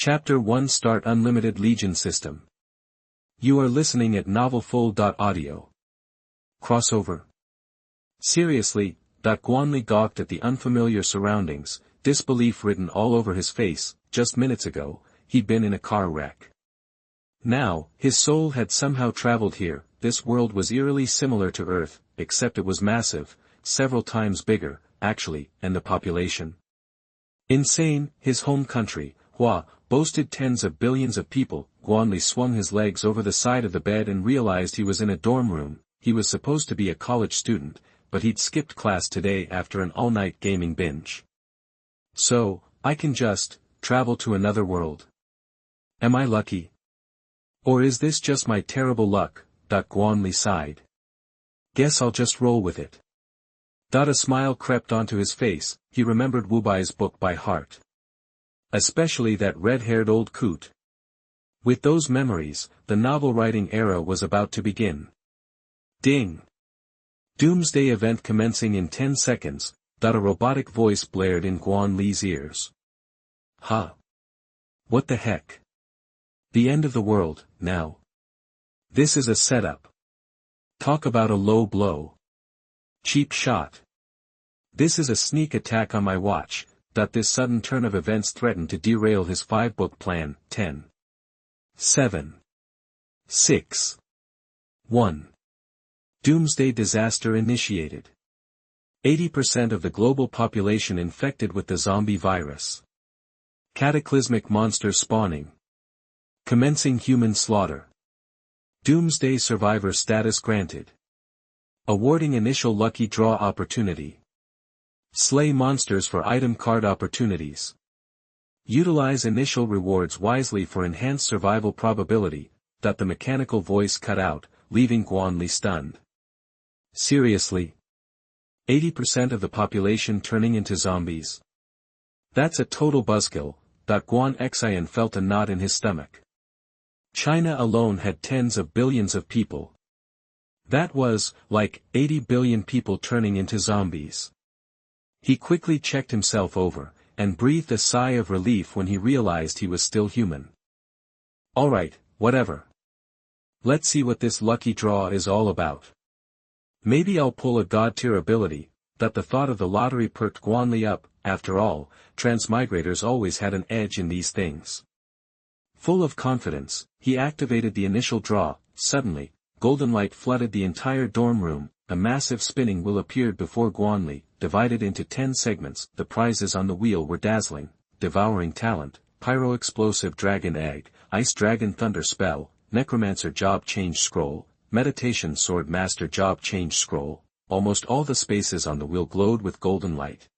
Chapter 1 Start Unlimited Legion System. You are listening at novelfull.audio. Crossover. Seriously, Guan Li gawked at the unfamiliar surroundings, disbelief written all over his face. Just minutes ago, he'd been in a car wreck. Now, his soul had somehow traveled here. This world was eerily similar to Earth, except it was massive, several times bigger, actually, and the population. Insane, his home country, Hua, boasted tens of billions of people. Guan Li swung his legs over the side of the bed and realized he was in a dorm room. He was supposed to be a college student, but he'd skipped class today after an all-night gaming binge. So, I can just travel to another world. Am I lucky? Or is this just my terrible luck? Guan Li sighed. Guess I'll just roll with it. A smile crept onto his face. He remembered Wu Bai's book by heart. Especially that red-haired old coot. With those memories, the novel-writing era was about to begin. Ding! Doomsday event commencing in 10 seconds, a robotic voice blared in Guan Li's ears. Huh? What the heck? The end of the world, now. This is a setup. Talk about a low blow. Cheap shot. This is a sneak attack on my watch. This sudden turn of events threatened to derail his 5-book plan. 10. 7. 6. 1. Doomsday disaster initiated. 80% of the global population infected with the zombie virus. Cataclysmic monster spawning. Commencing human slaughter. Doomsday survivor status granted. Awarding initial lucky draw opportunity. Slay monsters for item card opportunities. Utilize initial rewards wisely for enhanced survival probability. The mechanical voice cut out, leaving Guan Li stunned. Seriously? 80% of the population turning into zombies? That's a total buzzkill. Guan Xian felt a knot in his stomach. China alone had tens of billions of people. That was, like, 80 billion people turning into zombies. He quickly checked himself over, and breathed a sigh of relief when he realized he was still human. Alright, whatever. Let's see what this lucky draw is all about. Maybe I'll pull a god-tier ability. The thought of the lottery perked Guan Li up. After all, transmigrators always had an edge in these things. Full of confidence, he activated the initial draw. Suddenly, golden light flooded the entire dorm room. A massive spinning wheel appeared before Guan Li, divided into 10 segments. The prizes on the wheel were dazzling: devouring talent, pyro-explosive dragon egg, ice dragon thunder spell, necromancer job change scroll, meditation sword master job change scroll. Almost all the spaces on the wheel glowed with golden light.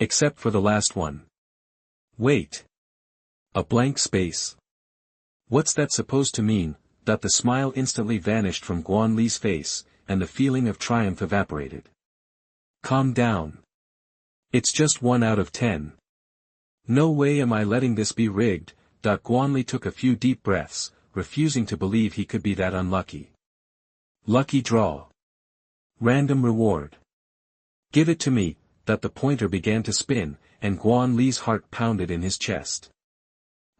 Except for the last one. Wait. A blank space. What's that supposed to mean? The smile instantly vanished from Guan Li's face, and the feeling of triumph evaporated. Calm down. It's just 1 out of 10. No way am I letting this be rigged. Guan Li took a few deep breaths, refusing to believe he could be that unlucky. Lucky draw. Random reward. Give it to me. The pointer began to spin, and Guan Li's heart pounded in his chest.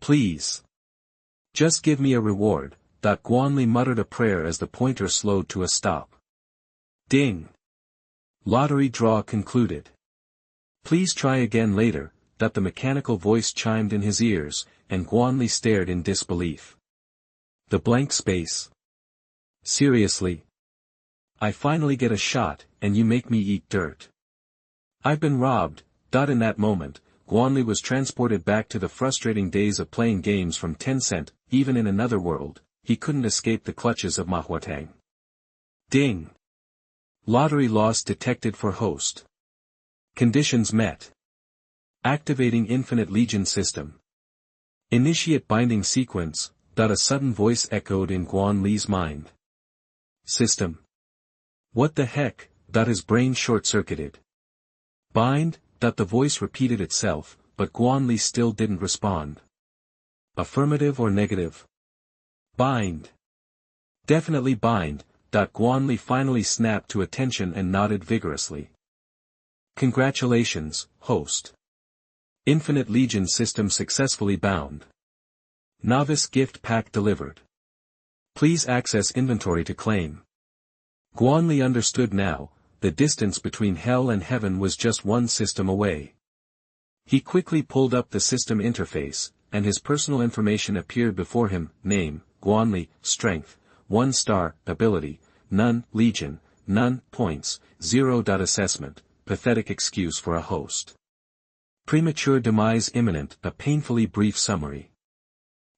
Please. Just give me a reward. Guan Li muttered a prayer as the pointer slowed to a stop. Ding. Lottery draw concluded. Please try again later. The mechanical voice chimed in his ears, and Guan Li stared in disbelief. The blank space. Seriously? I finally get a shot, and you make me eat dirt. I've been robbed. In that moment, Guan Li was transported back to the frustrating days of playing games from Tencent. Even in another world, he couldn't escape the clutches of Ma Huatang. Ding. Lottery loss detected for host. Conditions met. Activating Infinite Legion System. Initiate binding sequence. A sudden voice echoed in Guan Li's mind. System. What the heck? His brain short-circuited. Bind? The voice repeated itself, but Guan Li still didn't respond. Affirmative or negative? Bind. Definitely bind. Guan Li finally snapped to attention and nodded vigorously. Congratulations, host. Infinite Legion system successfully bound. Novice gift pack delivered. Please access inventory to claim. Guan Li understood now, the distance between hell and heaven was just one system away. He quickly pulled up the system interface, and his personal information appeared before him: name, Guan Li, strength, 1 star, ability, none, legion, none, points, 0. Assessment, pathetic excuse for a host. Premature demise imminent, a painfully brief summary.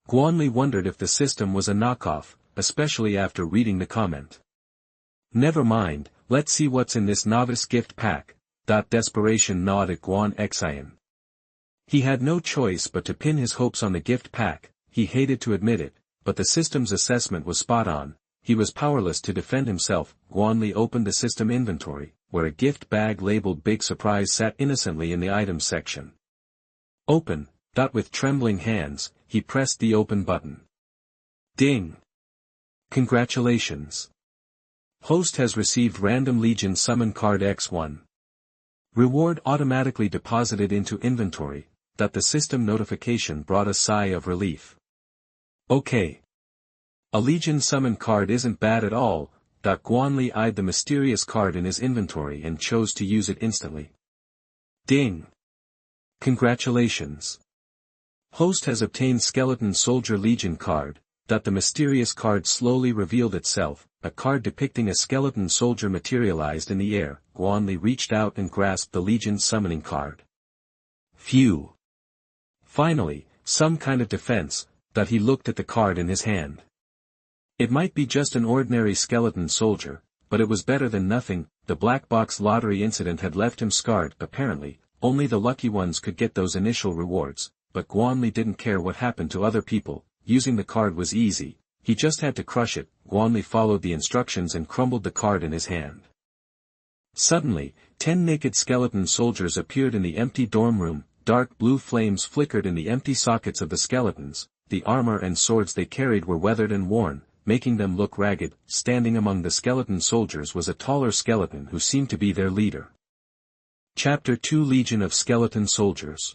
Guan Li wondered if the system was a knockoff, especially after reading the comment. Never mind, let's see what's in this novice gift pack. Desperation gnawed at Guan Xian. He had no choice but to pin his hopes on the gift pack. He hated to admit it, but the system's assessment was spot on. He was powerless to defend himself. Guan Li opened the system inventory, where a gift bag labeled Big Surprise sat innocently in the items section. Open. With trembling hands, he pressed the open button. Ding! Congratulations! Host has received Random Legion Summon Card X1. Reward automatically deposited into inventory. The system notification brought a sigh of relief. Okay. A Legion Summon card isn't bad at all. Guan Li eyed the mysterious card in his inventory and chose to use it instantly. Ding! Congratulations! Host has obtained Skeleton Soldier Legion card. The mysterious card slowly revealed itself. A card depicting a skeleton soldier materialized in the air. Guan Li reached out and grasped the Legion summoning card. Phew! Finally, some kind of defense. He looked at the card in his hand. It might be just an ordinary skeleton soldier, but it was better than nothing. The black box lottery incident had left him scarred. Apparently, only the lucky ones could get those initial rewards, but Guan Li didn't care what happened to other people. Using the card was easy. He just had to crush it. Guan Li followed the instructions and crumbled the card in his hand. Suddenly, 10 naked skeleton soldiers appeared in the empty dorm room. Dark blue flames flickered in the empty sockets of the skeletons. The armor and swords they carried were weathered and worn, making them look ragged. Standing among the skeleton soldiers was a taller skeleton who seemed to be their leader. Chapter 2 Legion of Skeleton Soldiers.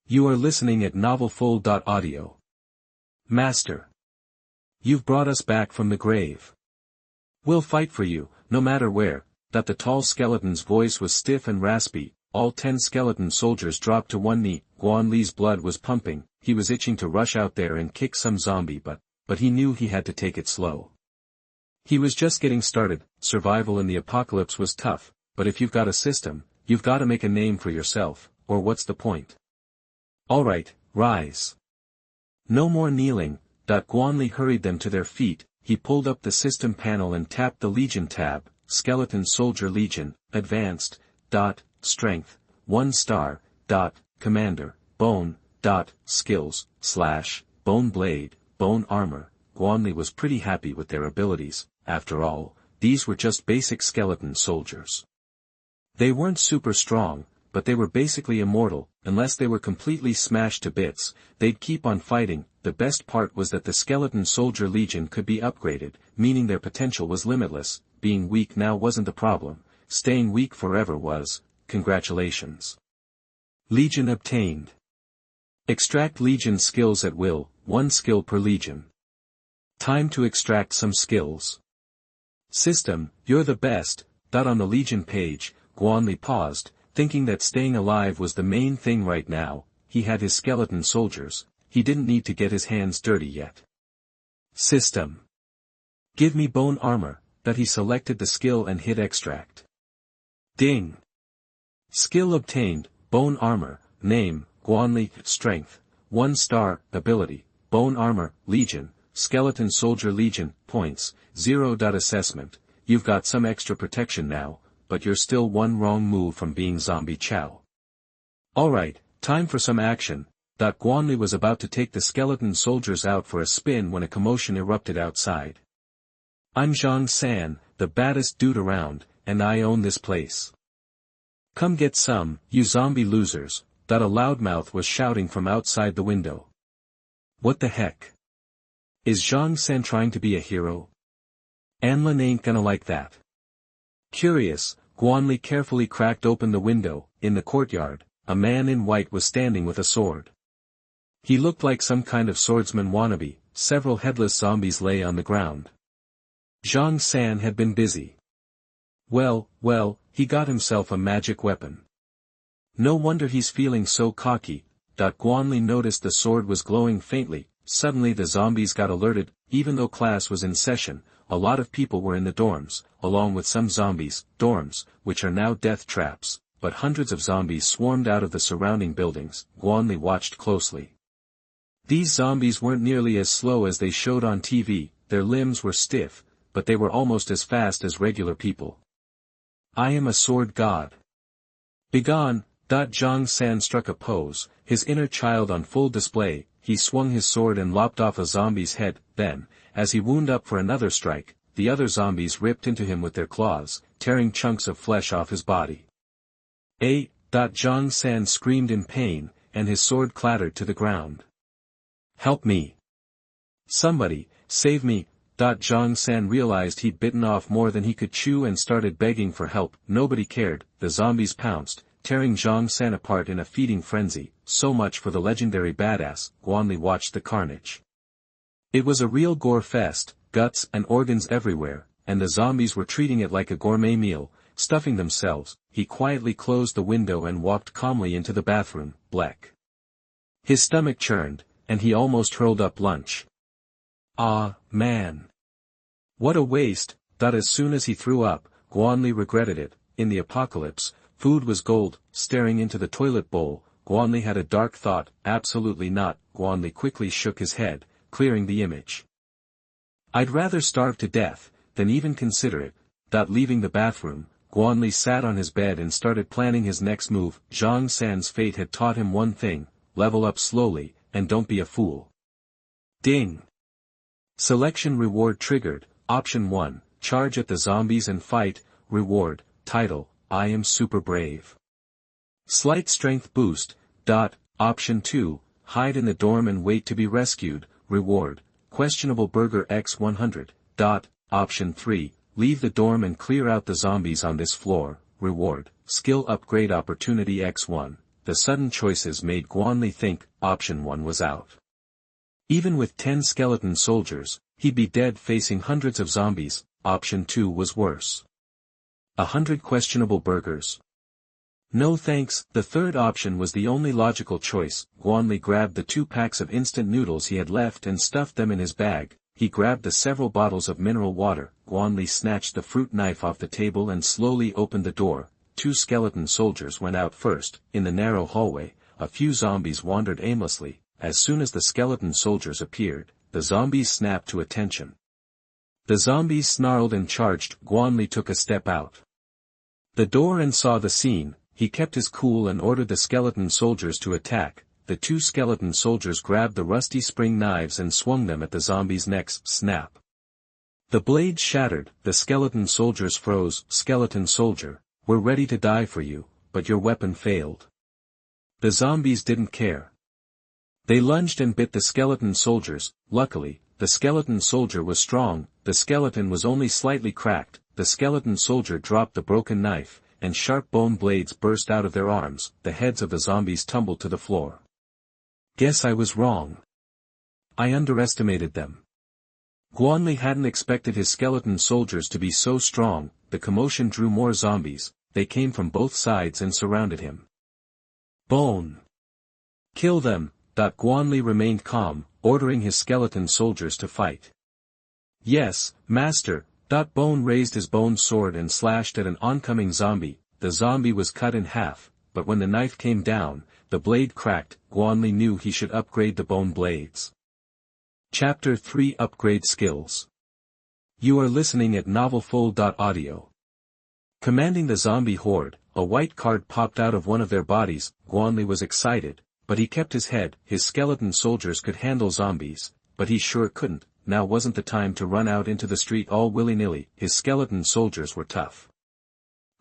You are listening at novelfull.audio. Master. You've brought us back from the grave. We'll fight for you, no matter where. The tall skeleton's voice was stiff and raspy. All 10 skeleton soldiers dropped to one knee. Guan Li's blood was pumping. He was itching to rush out there and kick some zombie, but he knew he had to take it slow. He was just getting started. Survival in the apocalypse was tough, but if you've got a system, you've got to make a name for yourself, or what's the point? Alright, rise. No more kneeling. Guan Li hurried them to their feet. He pulled up the system panel and tapped the Legion tab. Skeleton Soldier Legion, Advanced, Strength, 1 star, Commander, Bone, Skills, / Bone Blade, Bone Armor. Guan Li was pretty happy with their abilities. After all, these were just basic skeleton soldiers. They weren't super strong, but they were basically immortal. Unless they were completely smashed to bits, they'd keep on fighting. The best part was that the Skeleton Soldier Legion could be upgraded, meaning their potential was limitless. Being weak now wasn't the problem. Staying weak forever was. Congratulations. Legion obtained. Extract Legion skills at will, 1 skill per Legion. Time to extract some skills. System, you're the best. On the Legion page, Guan Li paused, thinking that staying alive was the main thing right now. He had his skeleton soldiers. He didn't need to get his hands dirty yet. System. Give me bone armor. He selected the skill and hit extract. Ding. Skill obtained, bone armor. Name, Guan Li. Strength, 1 star, ability, bone armor, Legion, Skeleton Soldier Legion. Points, 0. Assessment, you've got some extra protection now, but you're still one wrong move from being zombie chow. Alright, time for some action. Guan Li was about to take the skeleton soldiers out for a spin when a commotion erupted outside. I'm Zhang San, the baddest dude around, and I own this place. Come get some, you zombie losers. A loudmouth was shouting from outside the window. What the heck? Is Zhang San trying to be a hero? Anlin ain't gonna like that. Curious, Guan Li carefully cracked open the window. In the courtyard, a man in white was standing with a sword. He looked like some kind of swordsman wannabe. Several headless zombies lay on the ground. Zhang San had been busy. Well, he got himself a magic weapon. No wonder he's feeling so cocky. Guan Li noticed the sword was glowing faintly. Suddenly the zombies got alerted. Even though class was in session, a lot of people were in the dorms, along with some zombies. Dorms, which are now death traps, but hundreds of zombies swarmed out of the surrounding buildings. Guan Li watched closely. These zombies weren't nearly as slow as they showed on TV, their limbs were stiff, but they were almost as fast as regular people. I am a sword god. Begone! Zhang San struck a pose, his inner child on full display. He swung his sword and lopped off a zombie's head. Then, as he wound up for another strike, the other zombies ripped into him with their claws, tearing chunks of flesh off his body. Zhang San screamed in pain, and his sword clattered to the ground. Help me! Somebody, save me! Zhang San realized he'd bitten off more than he could chew and started begging for help. Nobody cared. The zombies pounced, tearing Zhang San apart in a feeding frenzy. So much for the legendary badass. Guan Li watched the carnage. It was a real gore fest, guts and organs everywhere, and the zombies were treating it like a gourmet meal, stuffing themselves. He quietly closed the window and walked calmly into the bathroom. Bleck. His stomach churned, and he almost hurled up lunch. Ah, man. What a waste. As soon as he threw up, Guan Li regretted it. In the apocalypse, food was gold. Staring into the toilet bowl, Guan Li had a dark thought. Absolutely not. Guan Li quickly shook his head, clearing the image. I'd rather starve to death, than even consider it. Leaving the bathroom, Guan Li sat on his bed and started planning his next move. Zhang San's fate had taught him one thing: level up slowly, and don't be a fool. Ding! Selection reward triggered. Option 1, charge at the zombies and fight. Reward, title, I am super brave. Slight strength boost. Option 2, hide in the dorm and wait to be rescued. Reward, questionable burger x 100. Option 3, leave the dorm and clear out the zombies on this floor. Reward, skill upgrade opportunity x1. The sudden choices made Guan Li think. Option 1 was out. Even with 10 skeleton soldiers, he'd be dead facing hundreds of zombies. Option 2 was worse. 100 questionable burgers. No thanks. The third option was the only logical choice. Guan Li grabbed the 2 packs of instant noodles he had left and stuffed them in his bag. He grabbed the several bottles of mineral water. Guan Li snatched the fruit knife off the table and slowly opened the door. 2 skeleton soldiers went out first. In the narrow hallway, a few zombies wandered aimlessly. As soon as the skeleton soldiers appeared, the zombies snapped to attention. The zombies snarled and charged. Guan Li took a step out the door and saw the scene. He kept his cool and ordered the skeleton soldiers to attack. The 2 skeleton soldiers grabbed the rusty spring knives and swung them at the zombies' necks. Snap! The blades shattered. The skeleton soldiers froze. Skeleton soldier, we're ready to die for you, but your weapon failed. The zombies didn't care. They lunged and bit the skeleton soldiers. Luckily, the skeleton soldier was strong. The skeleton was only slightly cracked. The skeleton soldier dropped the broken knife, and sharp bone blades burst out of their arms. The heads of the zombies tumbled to the floor. Guess I was wrong. I underestimated them. Guan Li hadn't expected his skeleton soldiers to be so strong. The commotion drew more zombies. They came from both sides and surrounded him. Bone! Kill them! Guan Li remained calm, ordering his skeleton soldiers to fight. Yes, master. Bone raised his bone sword and slashed at an oncoming zombie. The zombie was cut in half, but when the knife came down, the blade cracked. Guan Li knew he should upgrade the bone blades. Chapter 3 Upgrade Skills. You are listening at novelfull.audio. Commanding the zombie horde, a white card popped out of one of their bodies. Guan Li was excited, but he kept his head. His skeleton soldiers could handle zombies, but he sure couldn't. Now wasn't the time to run out into the street all willy-nilly. His skeleton soldiers were tough.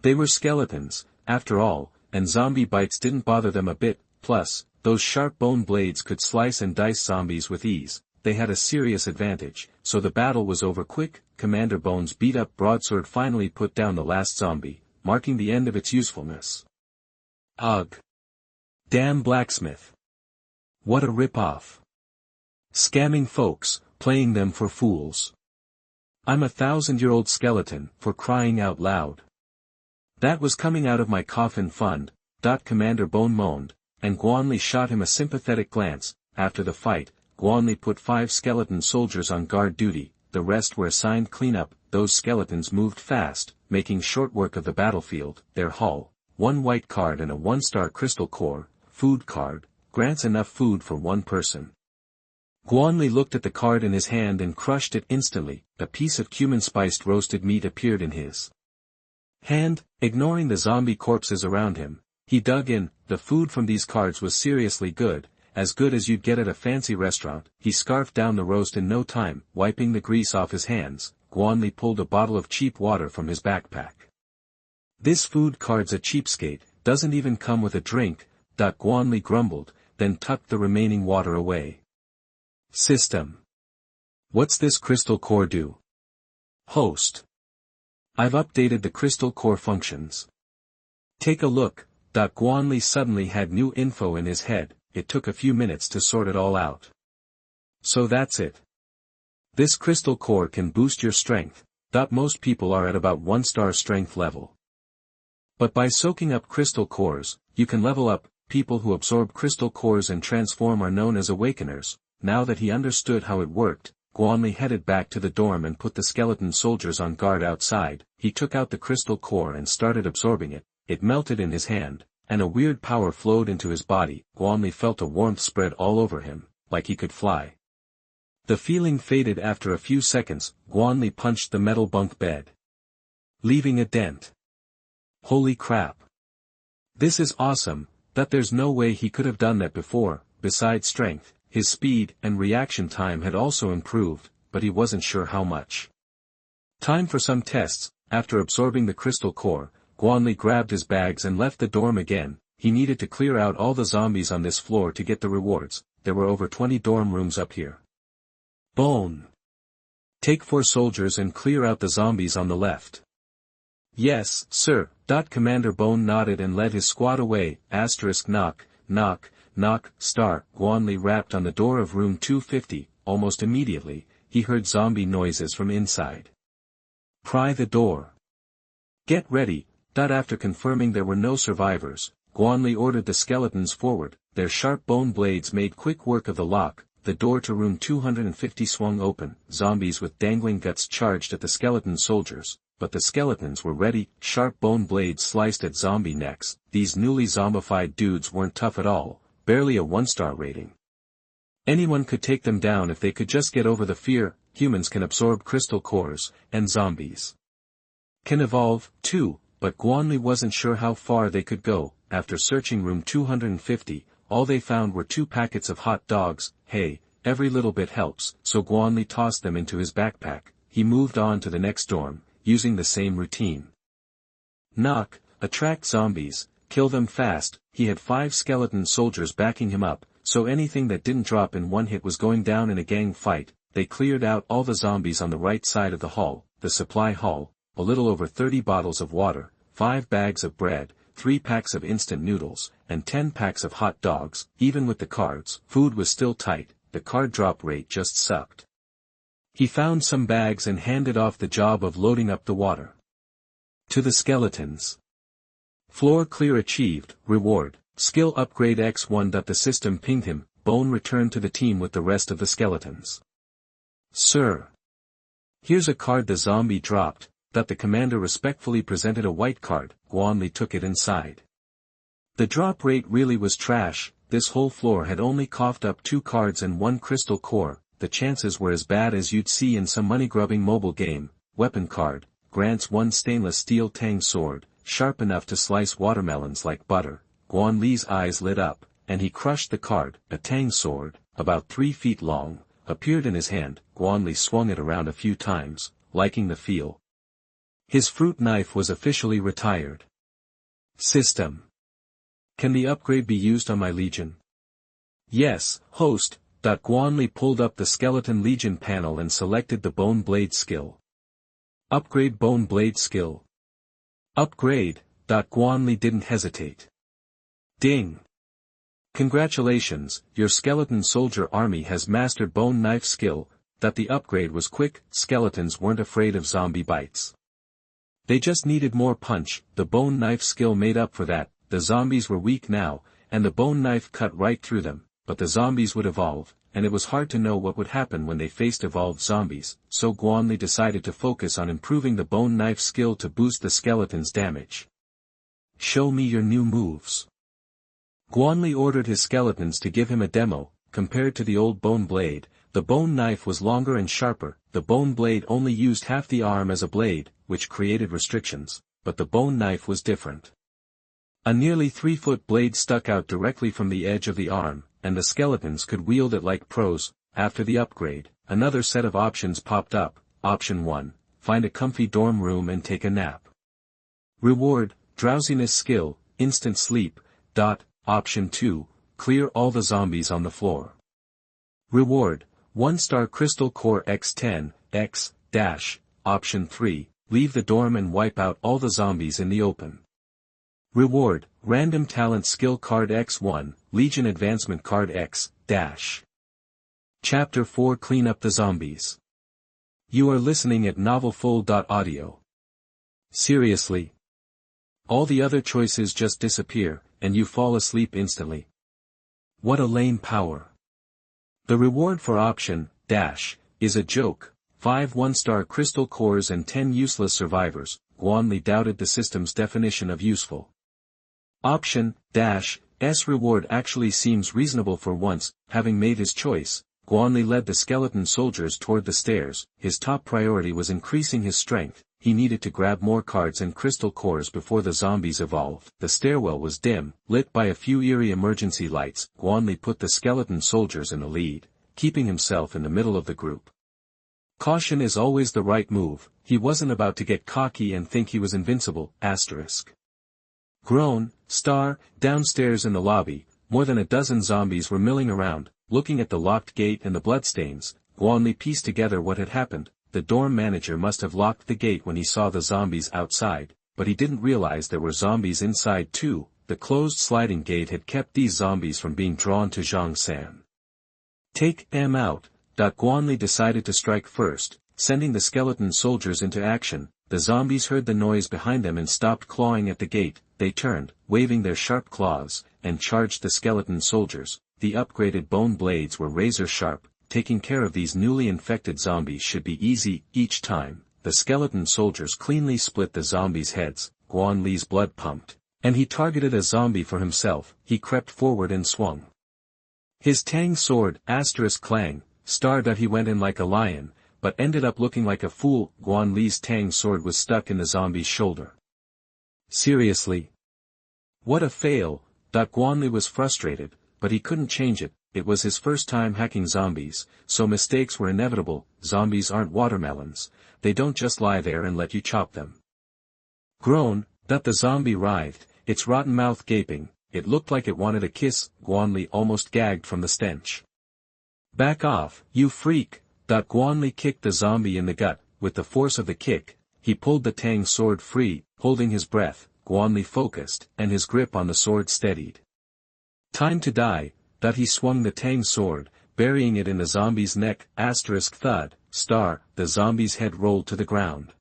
They were skeletons, after all, and zombie bites didn't bother them a bit. Plus, those sharp bone blades could slice and dice zombies with ease. They had a serious advantage, so the battle was over quick. Commander Bone's beat-up broadsword finally put down the last zombie, marking the end of its usefulness. Ugh! Damn blacksmith. What a rip-off. Scamming folks, playing them for fools. I'm a 1,000-year-old skeleton, for crying out loud. That was coming out of my coffin fund, Commander Bone moaned, and Guan Li shot him a sympathetic glance. After the fight, Guan Li put 5 skeleton soldiers on guard duty, the rest were assigned cleanup. Those skeletons moved fast, making short work of the battlefield. Their hull, 1 white card and a 1-star crystal core, food card, grants enough food for 1 person. Guan Li looked at the card in his hand and crushed it instantly. A piece of cumin-spiced roasted meat appeared in his hand. Ignoring the zombie corpses around him, he dug in. The food from these cards was seriously good, as good as you'd get at a fancy restaurant. He scarfed down the roast in no time. Wiping the grease off his hands, Guan Li pulled a bottle of cheap water from his backpack. This food card's a cheapskate, doesn't even come with a drink, Guan Li grumbled, then tucked the remaining water away. System. What's this crystal core do? Host. I've updated the crystal core functions. Take a look. Guan Li suddenly had new info in his head. It took a few minutes to sort it all out. So that's it. This crystal core can boost your strength. Most people are at about 1-star strength level. But by soaking up crystal cores, you can level up. People who absorb crystal cores and transform are known as awakeners. Now that he understood how it worked, Guan Li headed back to the dorm and put the skeleton soldiers on guard outside. He took out the crystal core and started absorbing it. It melted in his hand, and a weird power flowed into his body. Guan Li felt a warmth spread all over him, like he could fly. The feeling faded after a few seconds. Guan Li punched the metal bunk bed, leaving a dent. Holy crap. This is awesome. There's no way he could have done that before. Besides strength, his speed and reaction time had also improved, but he wasn't sure how much. Time for some tests. After absorbing the crystal core, Guan Li grabbed his bags and left the dorm again. He needed to clear out all the zombies on this floor to get the rewards. There were over 20 dorm rooms up here. Bone. Take 4 soldiers and clear out the zombies on the left. Yes, sir. Commander Bone nodded and led his squad away. Knock, knock, knock, star. Guan Li rapped on the door of room 250. Almost immediately, he heard zombie noises from inside. Pry the door. Get ready. After confirming there were no survivors, Guan Li ordered the skeletons forward. Their sharp bone blades made quick work of the lock. The door to room 250 swung open. Zombies with dangling guts charged at the skeleton soldiers, but the skeletons were ready. Sharp bone blades sliced at zombie necks. These newly zombified dudes weren't tough at all, barely a 1-star rating. Anyone could take them down if they could just get over the fear. Humans can absorb crystal cores, and zombies can evolve, too, but Guan Li wasn't sure how far they could go. After searching room 250, all they found were 2 packets of hot dogs. Hey, every little bit helps, so Guan Li tossed them into his backpack. He moved on to the next dorm, using the same routine. Knock, attract zombies, kill them fast. He had 5 skeleton soldiers backing him up, so anything that didn't drop in one hit was going down in a gang fight. They cleared out all the zombies on the right side of the hall, the supply hall, a little over 30 bottles of water, 5 bags of bread, 3 packs of instant noodles, and 10 packs of hot dogs. Even with the cards, food was still tight. The card drop rate just sucked. He found some bags and handed off the job of loading up the water to the skeletons. Floor clear achieved. Reward, skill upgrade X1. The system pinged him. Bone returned to the team with the rest of the skeletons. Sir. Here's a card the zombie dropped. The commander respectfully presented a white card. Guan Li took it inside. The drop rate really was trash. This whole floor had only coughed up 2 cards and 1 crystal core. The chances were as bad as you'd see in some money-grubbing mobile game. Weapon card, grants 1 stainless steel tang sword, sharp enough to slice watermelons like butter. Guan Li's eyes lit up, and he crushed the card. A tang sword, about 3 feet long, appeared in his hand. Guan Li swung it around a few times, liking the feel. His fruit knife was officially retired. System. Can the upgrade be used on my legion? Yes, host. Guan Li pulled up the skeleton legion panel and selected the bone blade skill. Upgrade bone blade skill. Upgrade. Guan Li didn't hesitate. Ding. Congratulations, your skeleton soldier army has mastered bone knife skill. That the upgrade was quick. Skeletons weren't afraid of zombie bites. They just needed more punch. The bone knife skill made up for that. The zombies were weak now, and the bone knife cut right through them, but the zombies would evolve, and it was hard to know what would happen when they faced evolved zombies, so Guan Li decided to focus on improving the bone knife skill to boost the skeleton's damage. Show me your new moves. Guan Li ordered his skeletons to give him a demo. Compared to the old bone blade, the bone knife was longer and sharper. The bone blade only used half the arm as a blade, which created restrictions, but the bone knife was different. A nearly 3-foot blade stuck out directly from the edge of the arm, and the skeletons could wield it like pros. After the upgrade, another set of options popped up. Option 1, find a comfy dorm room and take a nap. Reward, drowsiness skill, instant sleep. Option 2, clear all the zombies on the floor. Reward, 1-star crystal core x10, x, dash. Option 3, leave the dorm and wipe out all the zombies in the open. Reward, random talent skill card x1, Legion advancement card x, dash. Chapter 4 Clean up the zombies. You are listening at novelfull.audio. Seriously? All the other choices just disappear, and you fall asleep instantly. What a lame power. The reward for option, dash, is a joke. 5 1-star crystal cores and 10 useless survivors. Guan Li doubted the system's definition of useful. Option, dash, S reward actually seems reasonable for once. Having made his choice, Guan Li led the skeleton soldiers toward the stairs. His top priority was increasing his strength. He needed to grab more cards and crystal cores before the zombies evolved. The stairwell was dim, lit by a few eerie emergency lights. Guan Li put the skeleton soldiers in the lead, keeping himself in the middle of the group. Caution is always the right move. He wasn't about to get cocky and think he was invincible. Groan, star, downstairs in the lobby, more than a dozen zombies were milling around, looking at the locked gate and the bloodstains. Guan Li pieced together what had happened. The dorm manager must have locked the gate when he saw the zombies outside, but he didn't realize there were zombies inside too. The closed sliding gate had kept these zombies from being drawn to Zhang-san. Take them out. Guan Li decided to strike first, sending the skeleton soldiers into action. The zombies heard the noise behind them and stopped clawing at the gate. They turned, waving their sharp claws, and charged the skeleton soldiers. The upgraded bone blades were razor sharp. Taking care of these newly infected zombies should be easy. Each time, the skeleton soldiers cleanly split the zombies' heads. Guan Li's blood pumped, and he targeted a zombie for himself. He crept forward and swung his tang sword, *clang, he went in like a lion, but ended up looking like a fool. Guan Li's tang sword was stuck in the zombie's shoulder. Seriously? What a fail. Guan Li was frustrated, but he couldn't change it. It was his first time hacking zombies, so mistakes were inevitable. Zombies aren't watermelons. They don't just lie there and let you chop them. Groan, the zombie writhed, its rotten mouth gaping. It looked like it wanted a kiss. Guan Li almost gagged from the stench. Back off, you freak. Guan Li kicked the zombie in the gut. With the force of the kick, he pulled the tang sword free. Holding his breath, Guan Li focused, and his grip on the sword steadied. Time to die. He swung the tang sword, burying it in the zombie's neck. *thud, the zombie's head rolled to the ground.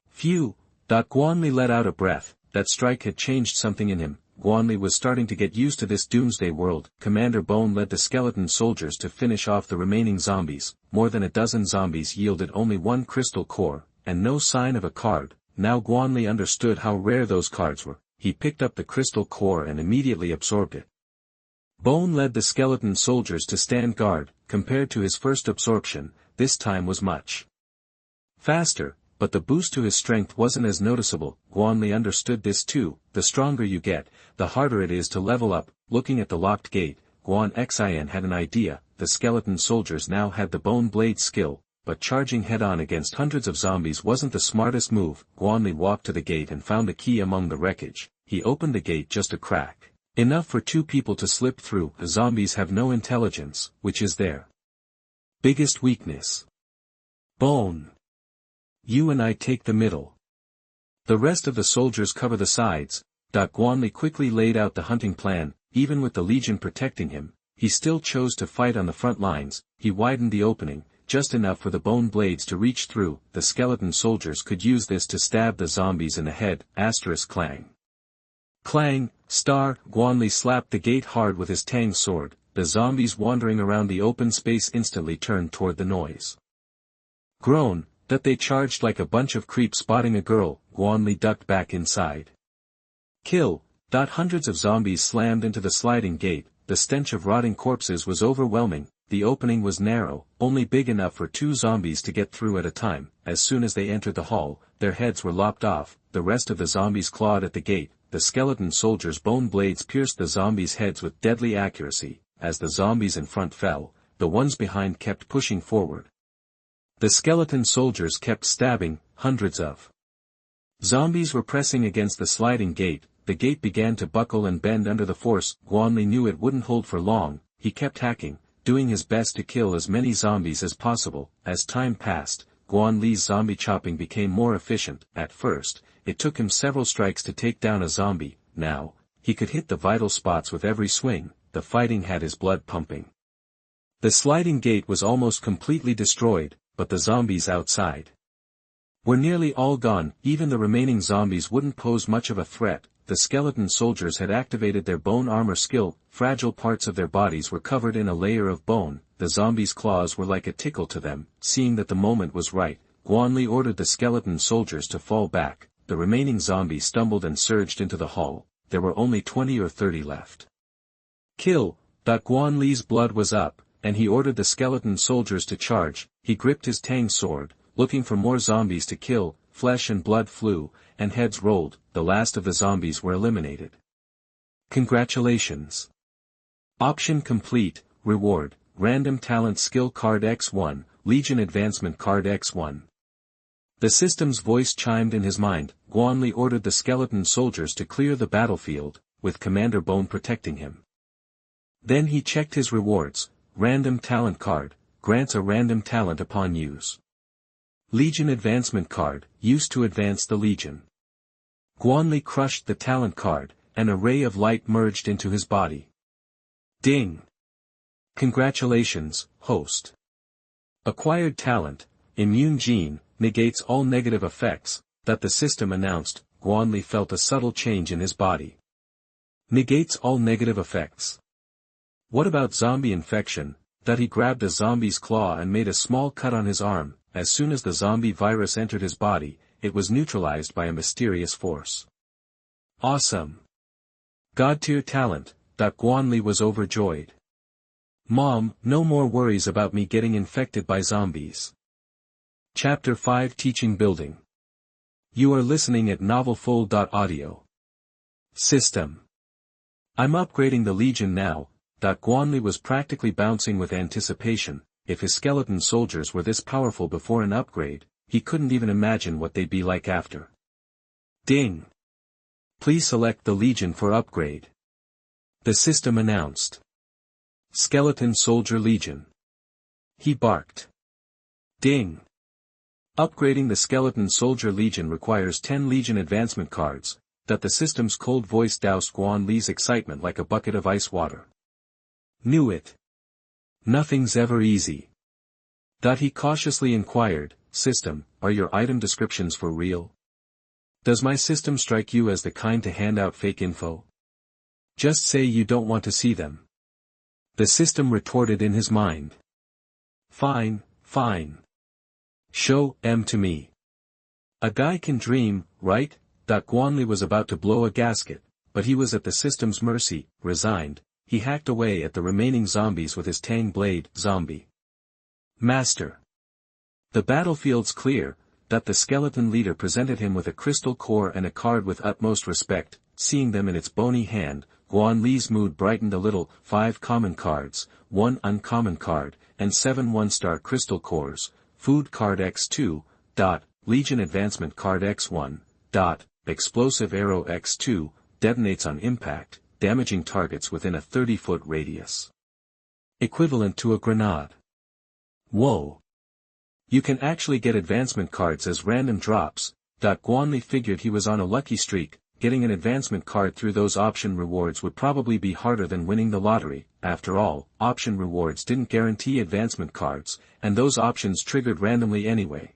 Phew. Guan Li let out a breath. That strike had changed something in him. Guan Li was starting to get used to this doomsday world. Commander Bone led the skeleton soldiers to finish off the remaining zombies. More than a dozen zombies yielded only 1 crystal core, and no sign of a card. Now Guan Li understood how rare those cards were. He picked up the crystal core and immediately absorbed it. Bone led the skeleton soldiers to stand guard. Compared to his first absorption, this time was much faster, but the boost to his strength wasn't as noticeable. Guan Li understood this too. The stronger you get, the harder it is to level up. Looking at the locked gate, Guan Xin had an idea. The skeleton soldiers now had the bone blade skill, but charging head-on against hundreds of zombies wasn't the smartest move. Guan Li walked to the gate and found a key among the wreckage. He opened the gate just a crack. Enough for 2 people to slip through. The zombies have no intelligence, which is their biggest weakness. Bone. You and I take the middle. The rest of the soldiers cover the sides. Guan Li quickly laid out the hunting plan. even with the Legion protecting him, he still chose to fight on the front lines. He widened the opening, just enough for the bone blades to reach through. The skeleton soldiers could use this to stab the zombies in the head. Clang. Clang, Guan Li slapped the gate hard with his tang sword. The zombies wandering around the open space instantly turned toward the noise. Groan, that they charged like a bunch of creeps. Spotting a girl, Guan Li ducked back inside. Kill. Hundreds of zombies slammed into the sliding gate. The stench of rotting corpses was overwhelming. The opening was narrow, only big enough for 2 zombies to get through at a time. As soon as they entered the hall, their heads were lopped off. The rest of the zombies clawed at the gate. The skeleton soldiers' bone blades pierced the zombies' heads with deadly accuracy. As the zombies in front fell, the ones behind kept pushing forward. The skeleton soldiers kept stabbing. Hundreds of zombies were pressing against the sliding gate. The gate began to buckle and bend under the force. Guan Li knew it wouldn't hold for long. He kept hacking, doing his best to kill as many zombies as possible. As time passed, Guan Li's zombie chopping became more efficient. At first, it took him several strikes to take down a zombie. Now, he could hit the vital spots with every swing. The fighting had his blood pumping. The sliding gate was almost completely destroyed, but the zombies outside were nearly all gone. Even the remaining zombies wouldn't pose much of a threat. The skeleton soldiers had activated their bone armor skill. Fragile parts of their bodies were covered in a layer of bone. The zombies' claws were like a tickle to them. Seeing that the moment was right, Guan Li ordered the skeleton soldiers to fall back. The remaining zombies stumbled and surged into the hall. There were only 20 or 30 left. Kill. Guan Li's blood was up, and he ordered the skeleton soldiers to charge. He gripped his tang sword, looking for more zombies to kill. Flesh and blood flew, and heads rolled. The last of the zombies were eliminated. Congratulations. Option complete. Reward, Random Talent Skill Card X1, Legion Advancement Card X1. The system's voice chimed in his mind. Guan Li ordered the skeleton soldiers to clear the battlefield, with Commander Bone protecting him. Then he checked his rewards. Random Talent Card, grants a random talent upon use. Legion Advancement Card, used to advance the Legion. Guan Li crushed the talent card. An array of light merged into his body. Ding! Congratulations, host. Acquired talent, Immune Gene, negates all negative effects. That the system announced. Guan Li felt a subtle change in his body. Negates all negative effects. What about zombie infection? That he grabbed a zombie's claw and made a small cut on his arm. As soon as the zombie virus entered his body, it was neutralized by a mysterious force. Awesome. God-tier talent. Guan Li was overjoyed. Mom, no more worries about me getting infected by zombies. Chapter 5 Teaching Building. You are listening at Mtlnovel.audio. System. I'm upgrading the Legion now. Guan Li was practically bouncing with anticipation. If his skeleton soldiers were this powerful before an upgrade, he couldn't even imagine what they'd be like after. Ding! Please select the Legion for upgrade. The system announced. Skeleton Soldier Legion. He barked. Ding! Upgrading the Skeleton Soldier Legion requires 10 Legion advancement cards. The system's cold voice doused Guan Li's excitement like a bucket of ice water. Knew it. Nothing's ever easy. He cautiously inquired, System, are your item descriptions for real? Does my system strike you as the kind to hand out fake info? Just say you don't want to see them. The system retorted in his mind. Fine, fine. Show them to me. A guy can dream, right? Guan Li was about to blow a gasket, but he was at the system's mercy. Resigned, he hacked away at the remaining zombies with his tang blade. Zombie. Master. The battlefield's clear. The skeleton leader presented him with a crystal core and a card with utmost respect. Seeing them in its bony hand, Guan Li's mood brightened a little. 5 common cards, 1 uncommon card, and 7 1-star crystal cores. Food card X2. Legion advancement card X1. Explosive arrow X2, detonates on impact, damaging targets within a 30-foot radius. Equivalent to a grenade. Whoa! You can actually get advancement cards as random drops. Guan Li figured he was on a lucky streak. getting an advancement card through those option rewards would probably be harder than winning the lottery. After all, option rewards didn't guarantee advancement cards, and those options triggered randomly anyway.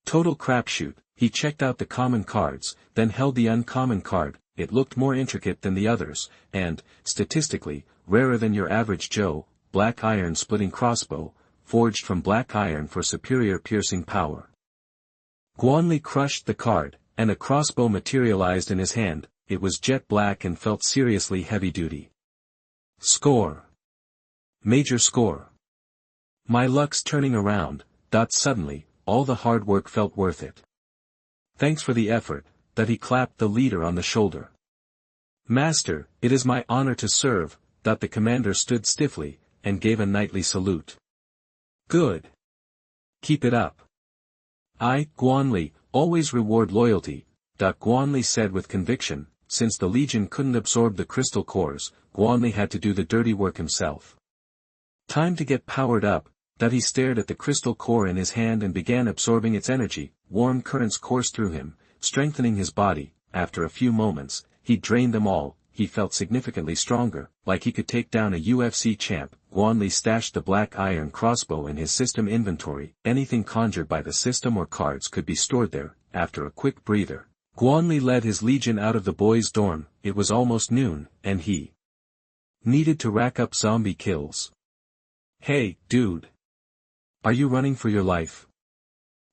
Total crapshoot. He checked out the common cards, then held the uncommon card. It looked more intricate than the others, and, statistically, rarer than your average Joe. Black iron splitting crossbow, forged from black iron for superior piercing power. Guan Li crushed the card, and a crossbow materialized in his hand. It was jet black and felt seriously heavy-duty. Score. Major score. My luck's turning around. Suddenly, all the hard work felt worth it. Thanks for the effort. He clapped the leader on the shoulder. Master, it is my honor to serve. The commander stood stiffly, and gave a knightly salute. Good. Keep it up. I, Guan Li, always reward loyalty, Guan Li said with conviction. Since the Legion couldn't absorb the crystal cores, Guan Li had to do the dirty work himself. Time to get powered up. He stared at the crystal core in his hand and began absorbing its energy. Warm currents coursed through him, strengthening his body. After a few moments, he drained them all. He felt significantly stronger, like he could take down a UFC champ. Guan Li stashed the black iron crossbow in his system inventory. Anything conjured by the system or cards could be stored there. After a quick breather, Guan Li led his legion out of the boys' dorm. It was almost noon, and he needed to rack up zombie kills. Hey, dude. Are you running for your life?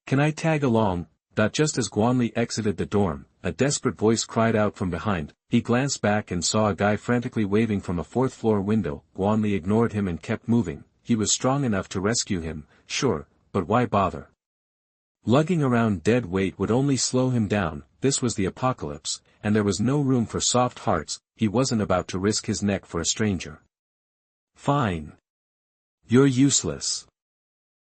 Can I tag along? Just as Guan Li exited the dorm, a desperate voice cried out from behind. He glanced back and saw a guy frantically waving from a fourth-floor window. Guan Li ignored him and kept moving. He was strong enough to rescue him, sure, but why bother? Lugging around dead weight would only slow him down. This was the apocalypse, and there was no room for soft hearts. He wasn't about to risk his neck for a stranger. Fine. You're useless.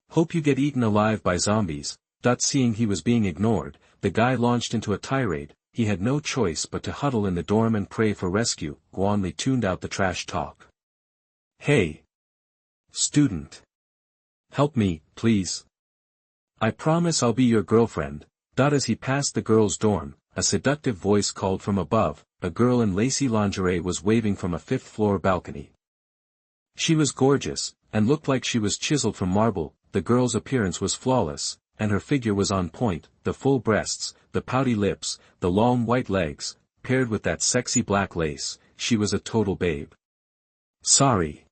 Hope you get eaten alive by zombies. Seeing he was being ignored, the guy launched into a tirade. He had no choice but to huddle in the dorm and pray for rescue. Guan Li tuned out the trash talk. Hey. Student. Help me, please. I promise I'll be your girlfriend. As he passed the girls' dorm, a seductive voice called from above. A girl in lacy lingerie was waving from a fifth-floor balcony. She was gorgeous, and looked like she was chiseled from marble. The girl's appearance was flawless, and her figure was on point. The full breasts, the pouty lips, the long white legs, paired with that sexy black lace. She was a total babe. Sorry.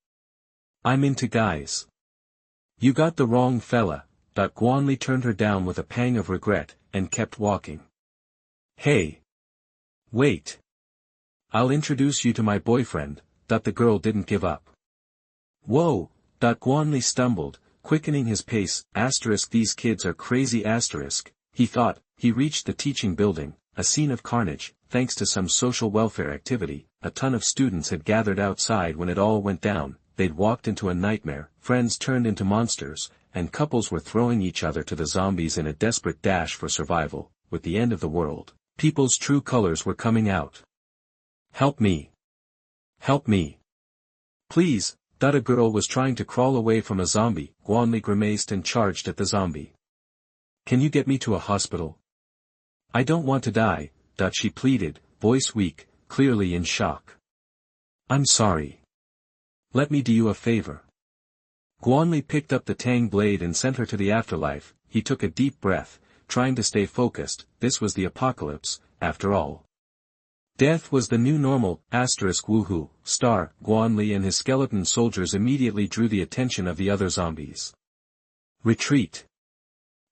I'm into guys. You got the wrong fella. Guan Li turned her down with a pang of regret, and kept walking. Hey. Wait. I'll introduce you to my boyfriend. The girl didn't give up. Whoa. Guan Li stumbled, quickening his pace. These kids are crazy. He thought. He reached the teaching building, a scene of carnage. Thanks to some social welfare activity, a ton of students had gathered outside when it all went down. They'd walked into a nightmare, friends turned into monsters, and couples were throwing each other to the zombies in a desperate dash for survival. With the end of the world, people's true colors were coming out. Help me. Help me. Please. A girl was trying to crawl away from a zombie. Guan Li grimaced and charged at the zombie. Can you get me to a hospital? I don't want to die, she pleaded, voice weak, clearly in shock. I'm sorry. Let me do you a favor. Guan Li picked up the tang blade and sent her to the afterlife. He took a deep breath, trying to stay focused. This was the apocalypse, after all. Death was the new normal. Woohoo. Guan Li and his skeleton soldiers immediately drew the attention of the other zombies. Retreat.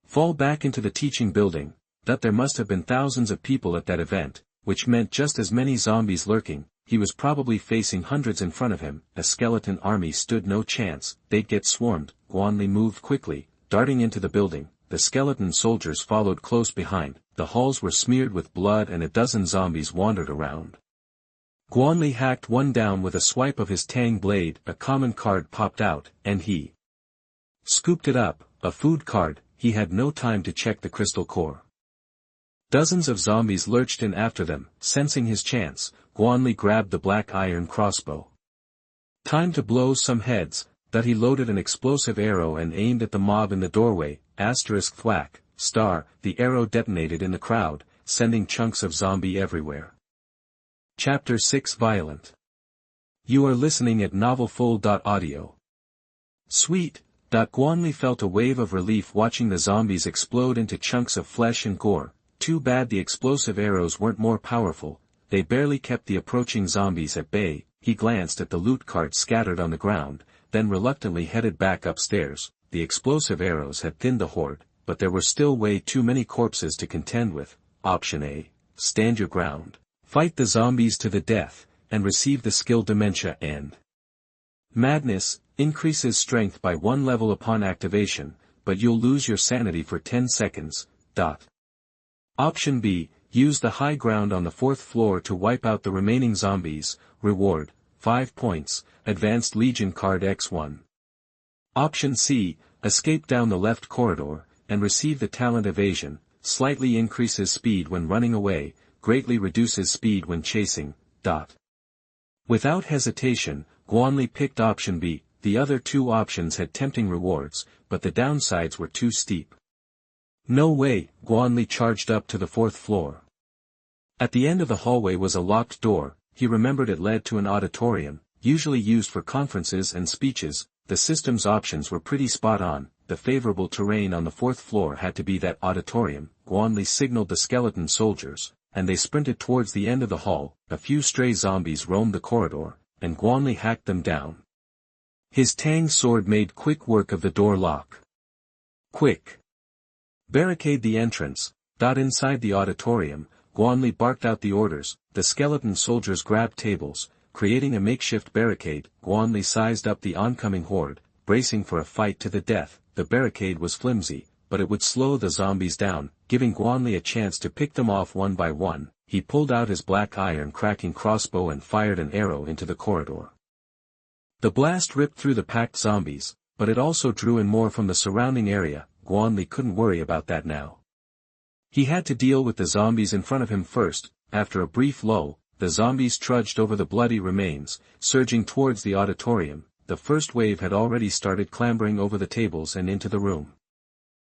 Fall back into the teaching building. There must have been thousands of people at that event, which meant just as many zombies lurking. He was probably facing hundreds in front of him. A skeleton army stood no chance. They'd get swarmed. Guan Li moved quickly, darting into the building. The skeleton soldiers followed close behind. The halls were smeared with blood and a dozen zombies wandered around. Guan Li hacked one down with a swipe of his tang blade. A common card popped out, and he scooped it up. A food card. He had no time to check the crystal core. Dozens of zombies lurched in after them. Sensing his chance, Guan Li grabbed the black iron crossbow. Time to blow some heads. He loaded an explosive arrow and aimed at the mob in the doorway. Thwack. The arrow detonated in the crowd, sending chunks of zombie everywhere. Chapter 6 Violent. You are listening at novelfull.audio. Sweet. Guan Li felt a wave of relief watching the zombies explode into chunks of flesh and gore. Too bad the explosive arrows weren't more powerful, they barely kept the approaching zombies at bay. He glanced at the loot carts scattered on the ground, then reluctantly headed back upstairs. The explosive arrows had thinned the horde, but there were still way too many corpses to contend with. Option A. Stand your ground. Fight the zombies to the death, and receive the skill Dementia and Madness. Increases strength by 1 level upon activation, but you'll lose your sanity for 10 seconds. Option B. Use the high ground on the 4th floor to wipe out the remaining zombies. Reward, 5 points, Advanced Legion card X1. Option C. Escape down the left corridor, and receive the talent Evasion, slightly increases speed when running away, greatly reduces speed when chasing. Without hesitation, Guan Li picked option B. The other 2 options had tempting rewards, but the downsides were too steep. No way. Guan Li charged up to the 4th floor. At the end of the hallway was a locked door. He remembered it led to an auditorium, usually used for conferences and speeches. The system's options were pretty spot on. The favorable terrain on the 4th floor had to be that auditorium. Guan Li signaled the skeleton soldiers, and they sprinted towards the end of the hall. A few stray zombies roamed the corridor, and Guan Li hacked them down. His Tang sword made quick work of the door lock. Quick! Barricade the entrance. Inside the auditorium, Guan Li barked out the orders. The skeleton soldiers grabbed tables, creating a makeshift barricade. Guan Li sized up the oncoming horde, bracing for a fight to the death. The barricade was flimsy, but it would slow the zombies down, giving Guan Li a chance to pick them off one by one. He pulled out his black iron cracking crossbow and fired an arrow into the corridor. The blast ripped through the packed zombies, but it also drew in more from the surrounding area. Guan Li couldn't worry about that now. He had to deal with the zombies in front of him first. After a brief lull, the zombies trudged over the bloody remains, surging towards the auditorium. The first wave had already started clambering over the tables and into the room.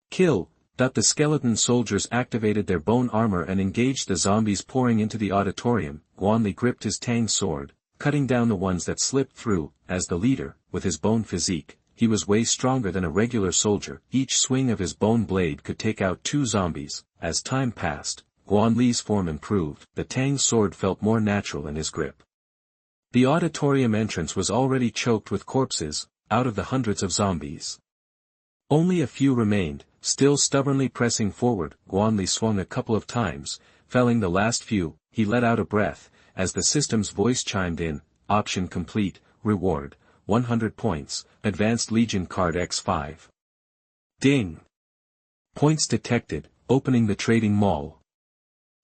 Kill. The skeleton soldiers activated their bone armor and engaged the zombies pouring into the auditorium. Guan Li gripped his Tang sword, cutting down the ones that slipped through. As the leader, with his bone physique, he was way stronger than a regular soldier. Each swing of his bone blade could take out 2 zombies. As time passed, Guan Li's form improved. The Tang sword felt more natural in his grip. The auditorium entrance was already choked with corpses, out of the hundreds of zombies. Only a few remained, still stubbornly pressing forward. Guan Li swung a couple of times, felling the last few. He let out a breath, as the system's voice chimed in. Option complete. Reward, 100 points, Advanced Legion card X5. Ding! Points detected, opening the trading mall.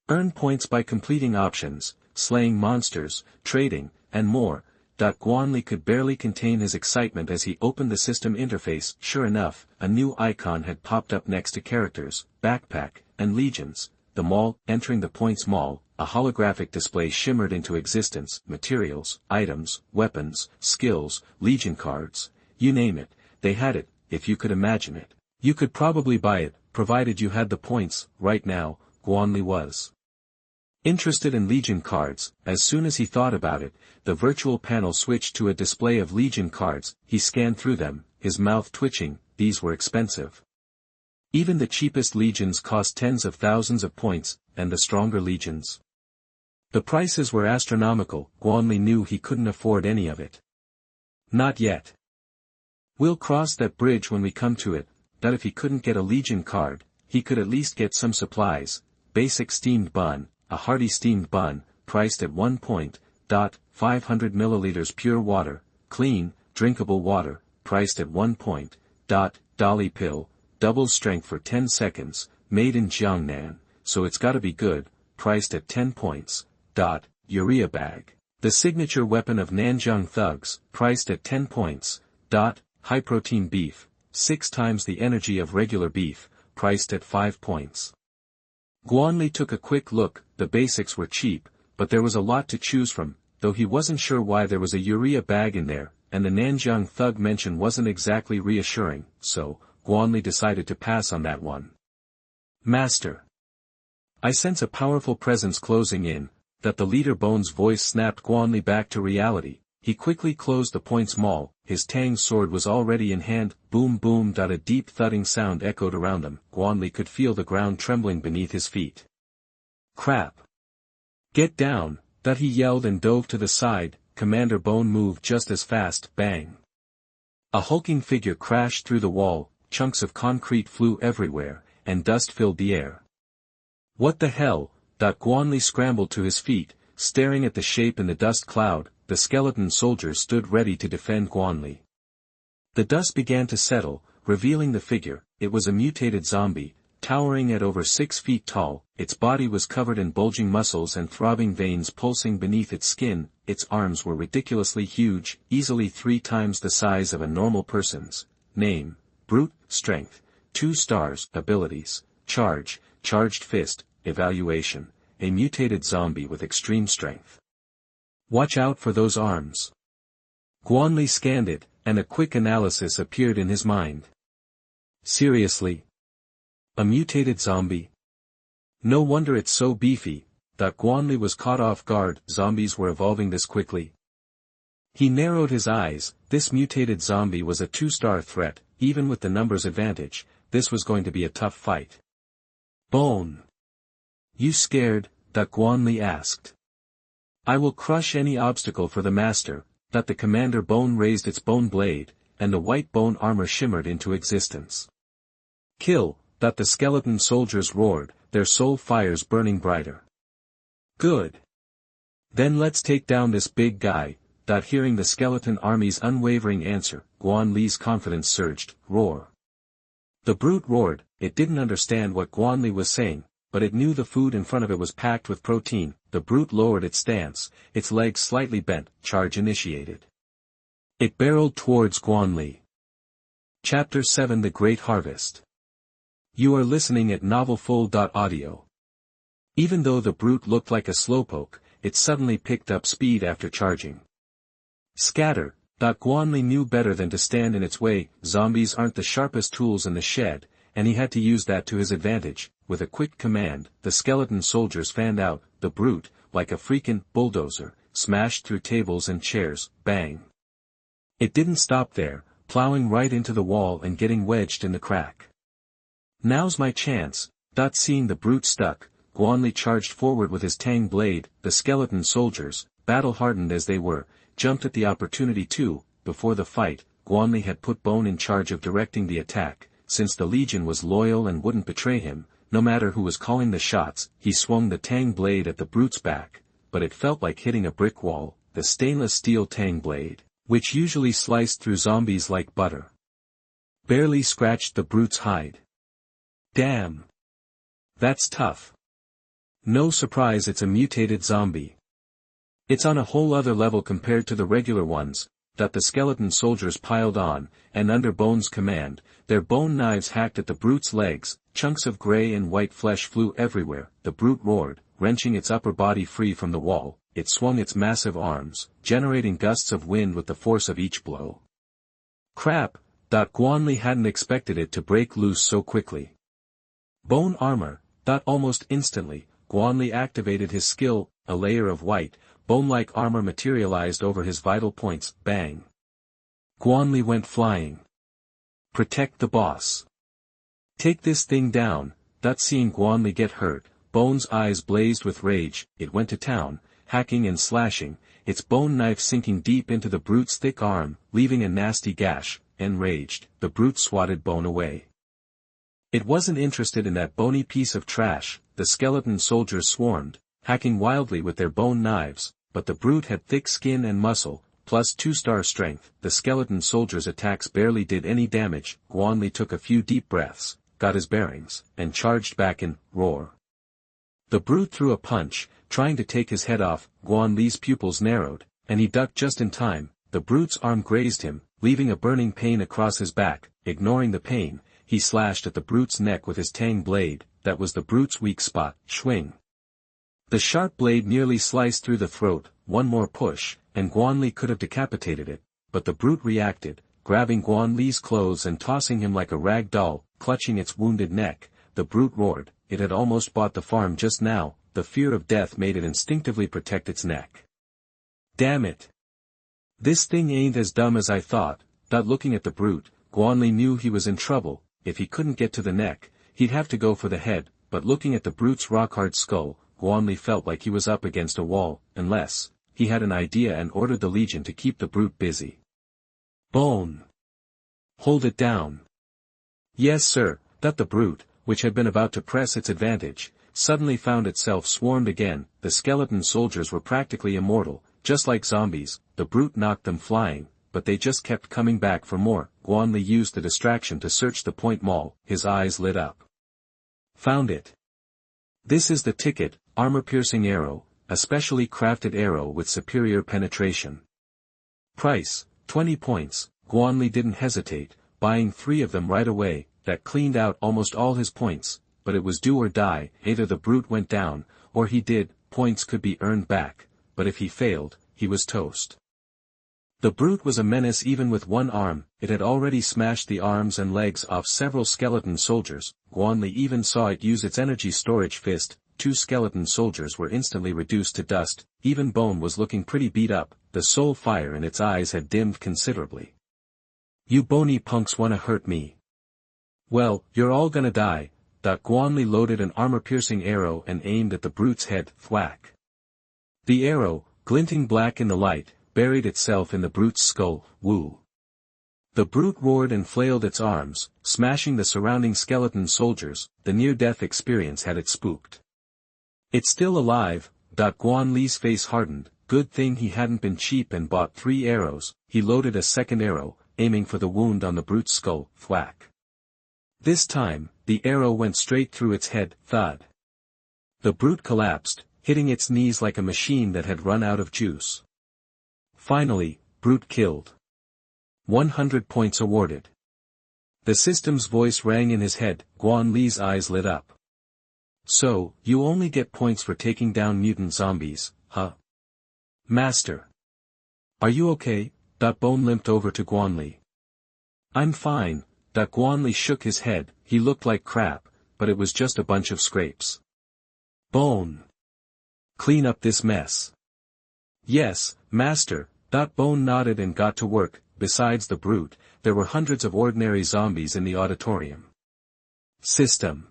Earn points by completing options, slaying monsters, trading, and more. Guan Li could barely contain his excitement as he opened the system interface. Sure enough, a new icon had popped up next to characters, backpack, and legions. The mall. Entering the points mall, a holographic display shimmered into existence. Materials, items, weapons, skills, legion cards, you name it, they had it. If you could imagine it, you could probably buy it, provided you had the points. Right now, Guan Li was interested in legion cards. As soon as he thought about it, the virtual panel switched to a display of legion cards. He scanned through them, his mouth twitching. These were expensive. Even the cheapest legions cost tens of thousands of points, and the stronger legions. The prices were astronomical. Guan Li knew he couldn't afford any of it. Not yet. We'll cross that bridge when we come to it. If he couldn't get a legion card, he could at least get some supplies. Basic steamed bun, a hearty steamed bun, priced at 1 point. 500 milliliters pure water, clean, drinkable water, priced at 1 point. Dolly pill, double strength for 10 seconds, made in Jiangnan, so it's gotta be good, priced at 10 points. Urea bag, the signature weapon of Nanjing thugs, priced at 10 points. High protein beef, 6 times the energy of regular beef, priced at 5 points. Guan Li took a quick look. The basics were cheap, but there was a lot to choose from, though he wasn't sure why there was a urea bag in there, and the Nanjing thug mention wasn't exactly reassuring, so Guan Li decided to pass on that one. Master, I sense a powerful presence closing in. That the leader Bone's voice snapped Guan Li back to reality. He quickly closed the point's maul, his tang sword was already in hand, boom boom. A deep thudding sound echoed around him, Guan Li could feel the ground trembling beneath his feet. Crap! Get down, that he yelled and dove to the side. Commander Bone moved just as fast, bang. A hulking figure crashed through the wall, chunks of concrete flew everywhere, and dust filled the air. What the hell? Guan Li scrambled to his feet, staring at the shape in the dust cloud. The skeleton soldiers stood ready to defend Guan Li. The dust began to settle, revealing the figure. It was a mutated zombie, towering at over 6 feet tall. Its body was covered in bulging muscles and throbbing veins pulsing beneath its skin. Its arms were ridiculously huge, easily 3 times the size of a normal person's. Name: Brute, Strength, 2 stars. Abilities: Charge, Charged Fist. Evaluation: a mutated zombie with extreme strength. Watch out for those arms. Guan Li scanned it, and a quick analysis appeared in his mind. Seriously? A mutated zombie? No wonder it's so beefy. Guan Li was caught off guard. Zombies were evolving this quickly. He narrowed his eyes. This mutated zombie was a 2-star threat. Even with the numbers advantage, this was going to be a tough fight. Bone! You scared? Guan Li asked. I will crush any obstacle for the master. The commander Bone raised its bone blade, and the white bone armor shimmered into existence. Kill! The skeleton soldiers roared, their soul fires burning brighter. Good. Then let's take down this big guy. Hearing the skeleton army's unwavering answer, Guan Li's confidence surged. Roar. The brute roared. It didn't understand what Guan Li was saying, but it knew the food in front of it was packed with protein. The brute lowered its stance, its legs slightly bent. Charge initiated. It barreled towards Guan Li. Chapter 7: The Great Harvest. You are listening at novelfull.audio. Even though the brute looked like a slowpoke, it suddenly picked up speed after charging. Scatter! Guan Li knew better than to stand in its way. Zombies aren't the sharpest tools in the shed, and he had to use that to his advantage. With a quick command, the skeleton soldiers fanned out. The brute, like a freaking bulldozer, smashed through tables and chairs. Bang! It didn't stop there, plowing right into the wall and getting wedged in the crack. Now's my chance. Seeing the brute stuck, Guan Li charged forward with his tang blade. The skeleton soldiers, battle-hardened as they were, jumped at the opportunity too. Before the fight, Guan Li had put Bone in charge of directing the attack. Since the Legion was loyal and wouldn't betray him, no matter who was calling the shots, he swung the tang blade at the brute's back, but it felt like hitting a brick wall. The stainless steel tang blade, which usually sliced through zombies like butter, barely scratched the brute's hide. Damn! That's tough. No surprise it's a mutated zombie. It's on a whole other level compared to the regular ones. The skeleton soldiers piled on, and under Bone's command, their bone knives hacked at the brute's legs. Chunks of gray and white flesh flew everywhere. The brute roared, wrenching its upper body free from the wall. It swung its massive arms, generating gusts of wind with the force of each blow. Crap! Guan Li hadn't expected it to break loose so quickly. Bone armor! Almost instantly, Guan Li activated his skill. A layer of white, bone-like armor materialized over his vital points. Bang! Guan Li went flying. Protect the boss. Take this thing down. Seeing Guan Li get hurt, Bone's eyes blazed with rage. It went to town, hacking and slashing, its bone knife sinking deep into the brute's thick arm, leaving a nasty gash. Enraged, the brute swatted Bone away. It wasn't interested in that bony piece of trash. The skeleton soldiers swarmed, hacking wildly with their bone knives, but the brute had thick skin and muscle, plus 2-star strength. The skeleton soldiers' attacks barely did any damage. Guan Li took a few deep breaths, got his bearings, and charged back in. Roar! The brute threw a punch, trying to take his head off. Guan Li's pupils narrowed, and he ducked just in time. The brute's arm grazed him, leaving a burning pain across his back. Ignoring the pain, he slashed at the brute's neck with his tang blade. That was the brute's weak spot. Swing! The sharp blade nearly sliced through the throat. One more push, and Guan Li could have decapitated it, but the brute reacted, grabbing Guan Li's clothes and tossing him like a rag doll. Clutching its wounded neck, the brute roared, it had almost bought the farm just now, the fear of death made it instinctively protect its neck. Damn it! This thing ain't as dumb as I thought. Looking at the brute, Guan Li knew he was in trouble. If he couldn't get to the neck, he'd have to go for the head, but looking at the brute's rock-hard skull, Guan Li felt like he was up against a wall, unless he had an idea and ordered the legion to keep the brute busy. Bone! Hold it down! Yes sir. The brute, which had been about to press its advantage, suddenly found itself swarmed again. The skeleton soldiers were practically immortal, just like zombies. The brute knocked them flying, but they just kept coming back for more. Guan Li used the distraction to search the point mall. His eyes lit up. Found it. This is the ticket, armor-piercing arrow, a specially crafted arrow with superior penetration. Price, 20 points. Guan Li didn't hesitate, buying 3 of them right away. That cleaned out almost all his points, but it was do or die. Either the brute went down, or he did. Points could be earned back, but if he failed, he was toast. The brute was a menace even with one arm. It had already smashed the arms and legs off several skeleton soldiers. Guan Li even saw it use its energy storage fist. 2 skeleton soldiers were instantly reduced to dust. Even Bone was looking pretty beat up. The soul fire in its eyes had dimmed considerably. You bony punks wanna hurt me? Well, you're all gonna die. Guan Li loaded an armor-piercing arrow and aimed at the brute's head. Thwack! The arrow, glinting black in the light, buried itself in the brute's skull. Woo! The brute roared and flailed its arms, smashing the surrounding skeleton soldiers. The near-death experience had it spooked. It's still alive. Guan Li's face hardened. Good thing he hadn't been cheap and bought 3 arrows. He loaded a second arrow, aiming for the wound on the brute's skull. Thwack! This time, the arrow went straight through its head. Thud! The brute collapsed, hitting its knees like a machine that had run out of juice. Finally, brute killed. 100 points awarded. The system's voice rang in his head. Guan Li's eyes lit up. So, you only get points for taking down mutant zombies, huh? Master! Are you okay? Bone limped over to Guan Li. I'm fine. Guan Li shook his head. He looked like crap, but it was just a bunch of scrapes. Bone! Clean up this mess. Yes, master. Bone nodded and got to work. Besides the brute, there were hundreds of ordinary zombies in the auditorium. System.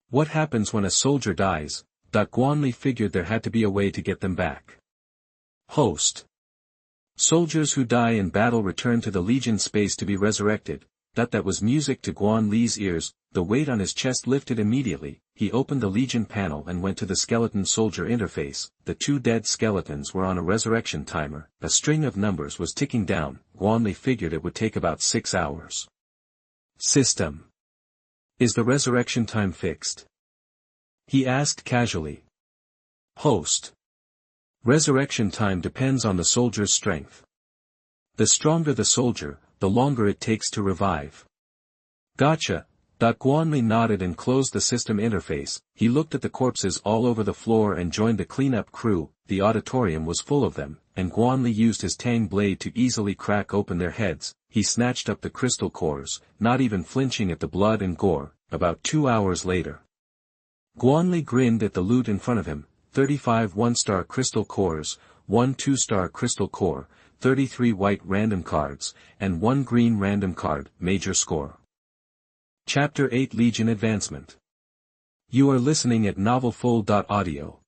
What happens when a soldier dies? Guan Li figured there had to be a way to get them back. Host. Soldiers who die in battle return to the Legion space to be resurrected. That was music to Guan Li's ears. The weight on his chest lifted immediately. He opened the Legion panel and went to the skeleton soldier interface. The 2 dead skeletons were on a resurrection timer. A string of numbers was ticking down. Guan Li figured it would take about 6 hours. System. Is the resurrection time fixed? He asked casually. Host. Resurrection time depends on the soldier's strength. The stronger the soldier, the longer it takes to revive. Gotcha. Guan Li nodded and closed the system interface. He looked at the corpses all over the floor and joined the cleanup crew. The auditorium was full of them, and Guan Li used his tang blade to easily crack open their heads. He snatched up the crystal cores, not even flinching at the blood and gore. About 2 hours later, Guan Li grinned at the loot in front of him. 35 1-star crystal cores, 1 2-star crystal core, 33 white random cards, and 1 green random card. Major score. Chapter 8 Legion Advancement. You are listening at novelfull.audio.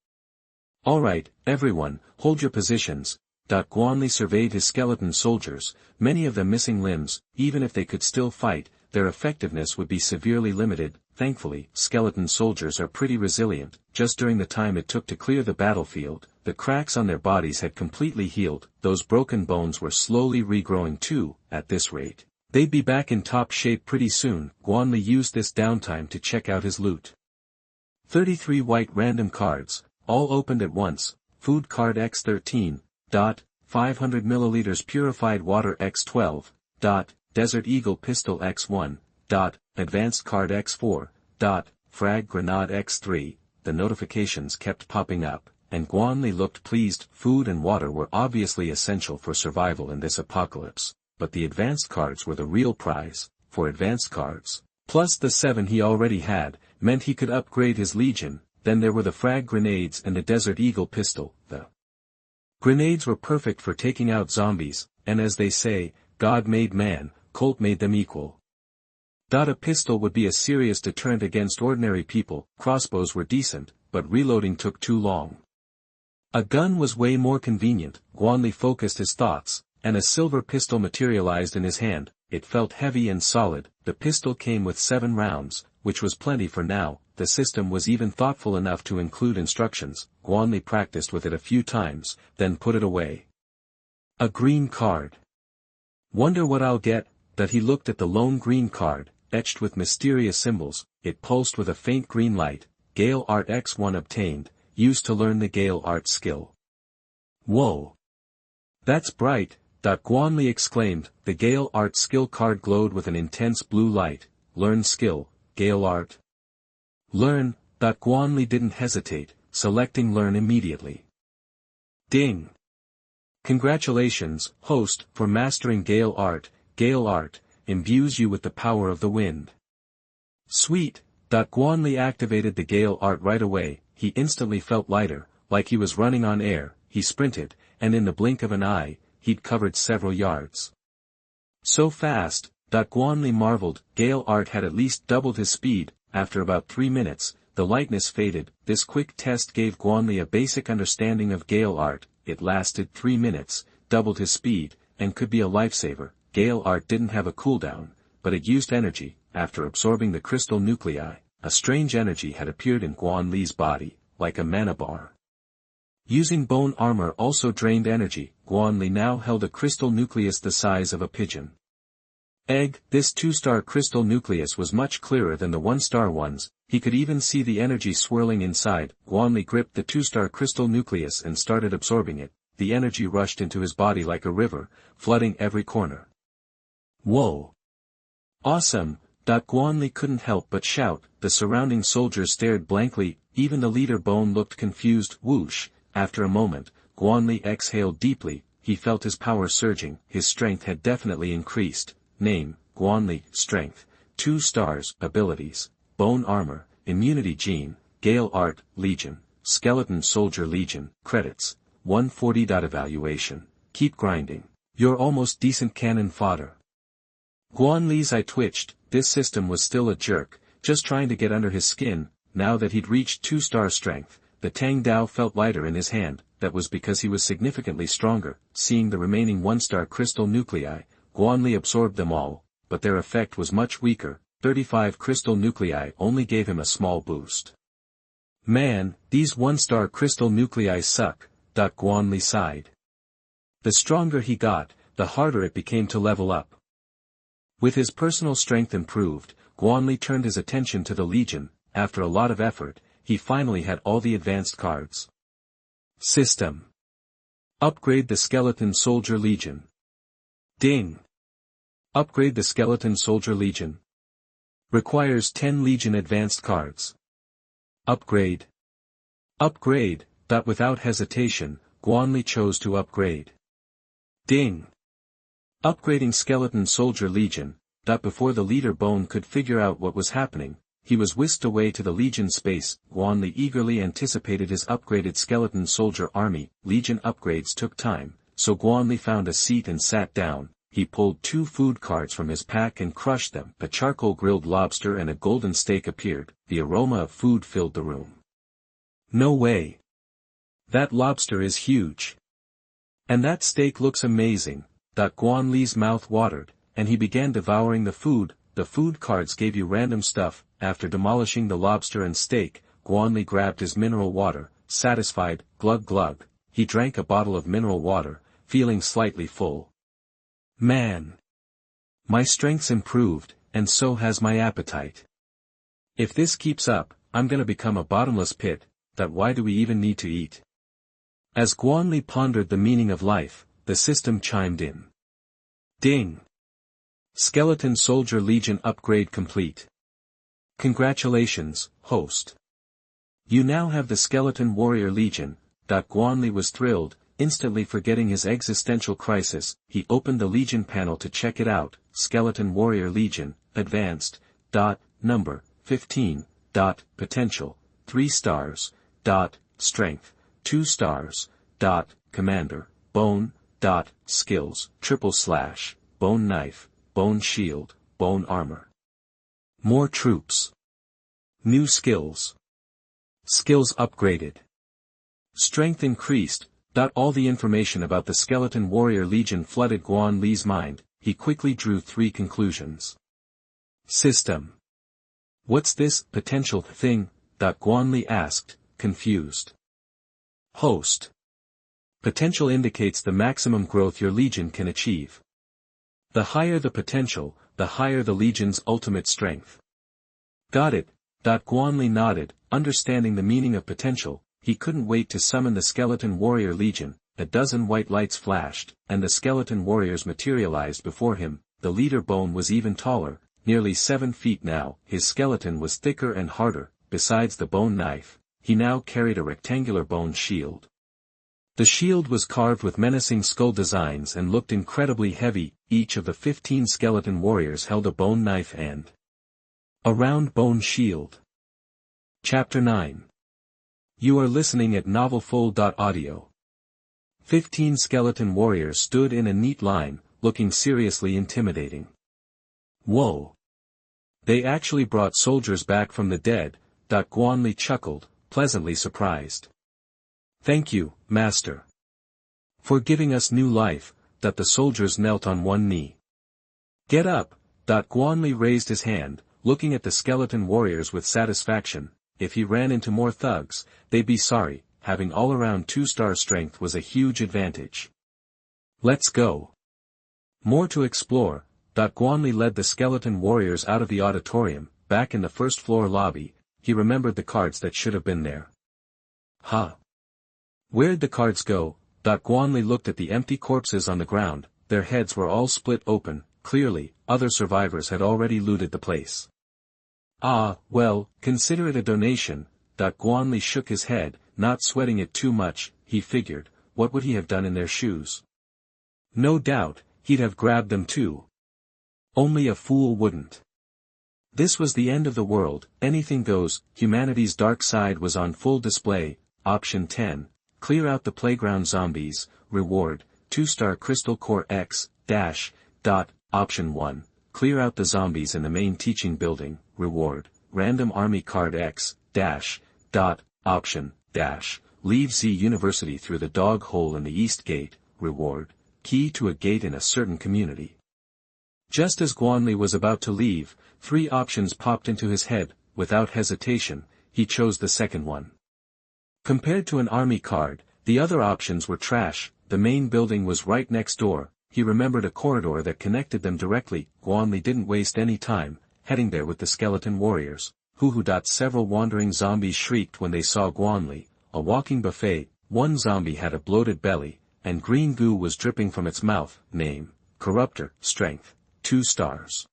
Alright, everyone, hold your positions. Guan Li surveyed his skeleton soldiers, many of them missing limbs. Even if they could still fight, their effectiveness would be severely limited. Thankfully, skeleton soldiers are pretty resilient. Just during the time it took to clear the battlefield, the cracks on their bodies had completely healed. Those broken bones were slowly regrowing too. At this rate, they'd be back in top shape pretty soon. Guan Li used this downtime to check out his loot. 33 white random cards, all opened at once. Food card X13. 500 milliliters purified water X12. Desert Eagle pistol X1. Advanced card X4. Frag grenade X3. The notifications kept popping up, and Guan Li looked pleased. Food and water were obviously essential for survival in this apocalypse, but the advanced cards were the real prize. For advanced cards, Plus the 7 he already had, meant he could upgrade his legion. Then there were the frag grenades and the Desert Eagle pistol. The grenades were perfect for taking out zombies, and as they say, God made man, Colt made them equal. A pistol would be a serious deterrent against ordinary people. Crossbows were decent, but reloading took too long. A gun was way more convenient. Guan Li focused his thoughts, and a silver pistol materialized in his hand. It felt heavy and solid. The pistol came with 7 rounds, which was plenty for now. The system was even thoughtful enough to include instructions. Guan Li practiced with it a few times, then put it away. A green card. Wonder what I'll get. That he looked at the lone green card, etched with mysterious symbols. It pulsed with a faint green light. Gale Art X1 obtained, used to learn the Gale Art skill. Whoa! That's bright, Guan Li exclaimed. The Gale Art skill card glowed with an intense blue light. Learn skill, Gale Art. Learn, Guan Li didn't hesitate, selecting learn immediately. Ding! Congratulations, host, for mastering Gale Art. Gale Art imbues you with the power of the wind. Sweet! Guan Li activated the Gale Art right away. He instantly felt lighter, like he was running on air. He sprinted, and in the blink of an eye, he'd covered several yards. So fast, Guan Li marveled. Gale Art had at least doubled his speed. After about 3 minutes, the lightness faded. This quick test gave Guan Li a basic understanding of Gale Art. It lasted 3 minutes, doubled his speed, and could be a lifesaver. Gale Art didn't have a cooldown, but it used energy. After absorbing the crystal nuclei, a strange energy had appeared in Guan Li's body, like a mana bar. Using bone armor also drained energy. Guan Li now held a crystal nucleus the size of a pigeon. Egg. This 2-star crystal nucleus was much clearer than the 1-star ones. He could even see the energy swirling inside. Guan Li gripped the 2-star crystal nucleus and started absorbing it. The energy rushed into his body like a river, flooding every corner. Whoa! Awesome! Guan Li couldn't help but shout. The surrounding soldiers stared blankly. Even the leader Bone looked confused. Whoosh! After a moment, Guan Li exhaled deeply. He felt his power surging. His strength had definitely increased. Name, Guan Li. Strength, 2 stars. Abilities, Bone Armor, Immunity Gene, Gale Art, Legion, Skeleton Soldier Legion. Credits, 140. Evaluation, keep grinding. You're almost decent cannon fodder. Guan Li's eye twitched. This system was still a jerk, just trying to get under his skin. Now that he'd reached 2-star strength, the Tang Dao felt lighter in his hand. That was because he was significantly stronger. Seeing the remaining 1-star crystal nuclei, Guan Li absorbed them all, but their effect was much weaker. 35 crystal nuclei only gave him a small boost. Man, these 1-star crystal nuclei suck, Guan Li sighed. The stronger he got, the harder it became to level up. With his personal strength improved, Guan Li turned his attention to the Legion. After a lot of effort, he finally had all the advanced cards. System. Upgrade the Skeleton Soldier Legion. Ding. Upgrade the Skeleton Soldier Legion. Requires 10 Legion advanced cards. Upgrade. Upgrade. Without hesitation, Guan Li chose to upgrade. Ding. Upgrading Skeleton Soldier Legion. Before the leader Bone could figure out what was happening, he was whisked away to the Legion space. Guan Li eagerly anticipated his upgraded Skeleton Soldier army. Legion upgrades took time, so Guan Li found a seat and sat down. He pulled 2 food cards from his pack and crushed them. A charcoal grilled lobster and a golden steak appeared. The aroma of food filled the room. No way. That lobster is huge. And that steak looks amazing. Guan Li's mouth watered, and he began devouring the food. The food cards gave you random stuff. After demolishing the lobster and steak, Guan Li grabbed his mineral water. Satisfied, glug glug, he drank a bottle of mineral water, feeling slightly full. Man! My strength's improved, and so has my appetite. If this keeps up, I'm gonna become a bottomless pit. Why do we even need to eat? As Guan Li pondered the meaning of life, the system chimed in. Ding! Skeleton Soldier Legion upgrade complete. Congratulations, host. You now have the Skeleton Warrior Legion. Guan Li was thrilled, instantly forgetting his existential crisis. He opened the Legion panel to check it out. Skeleton Warrior Legion, Advanced, Number, 15, Potential, 3 stars, Strength, 2 stars, Commander, Bone, Skills, / Bone Knife, Bone Shield, Bone Armor. More troops. New skills. Skills upgraded. Strength increased. All the information about the Skeleton Warrior Legion flooded Guan Li's mind. He quickly drew 3 conclusions. System. What's this potential thing? Guan Li asked, confused. Host. Potential indicates the maximum growth your legion can achieve. The higher the potential, the higher the legion's ultimate strength. Got it. Guan Li nodded, understanding the meaning of potential. He couldn't wait to summon the Skeleton Warrior Legion. A dozen white lights flashed, and the skeleton warriors materialized before him. The leader Bone was even taller, nearly 7 feet now. His skeleton was thicker and harder. Besides the bone knife, he now carried a rectangular bone shield. The shield was carved with menacing skull designs and looked incredibly heavy. Each of the 15 skeleton warriors held a bone knife and a round bone shield. Chapter 9. You are listening at novelfull.audio. 15 skeleton warriors stood in a neat line, looking seriously intimidating. Whoa! They actually brought soldiers back from the dead. Guan Li chuckled, pleasantly surprised. Thank you, Master. For giving us new life. The soldiers knelt on one knee. Get up. Guan Li raised his hand, looking at the skeleton warriors with satisfaction. If he ran into more thugs, they'd be sorry. Having all-around 2-star strength was a huge advantage. Let's go. More to explore. Guan Li led the skeleton warriors out of the auditorium. Back in the first-floor lobby, he remembered the cards that should have been there. Huh? Where'd the cards go? Guan Li looked at the empty corpses on the ground. Their heads were all split open. Clearly, other survivors had already looted the place. Ah, well, consider it a donation. Guan Li shook his head, not sweating it too much. He figured, what would he have done in their shoes? No doubt, he'd have grabbed them too. Only a fool wouldn't. This was the end of the world. Anything goes. Humanity's dark side was on full display. Option 10. Clear out the playground zombies. Reward, 2-star crystal core X, Option 1. Clear out the zombies in the main teaching building. Reward, random army card X, Option, leave Z University through the dog hole in the east gate. Reward, key to a gate in a certain community. Just as Guan Li was about to leave, 3 options popped into his head. Without hesitation, he chose the second one. Compared to an army card, the other options were trash. The main building was right next door. He remembered a corridor that connected them directly. Guan Li didn't waste any time, heading there with the skeleton warriors. Several wandering zombies shrieked when they saw Guan Li. A walking buffet. One zombie had a bloated belly, and green goo was dripping from its mouth. Name, Corruptor, Strength, 2 stars.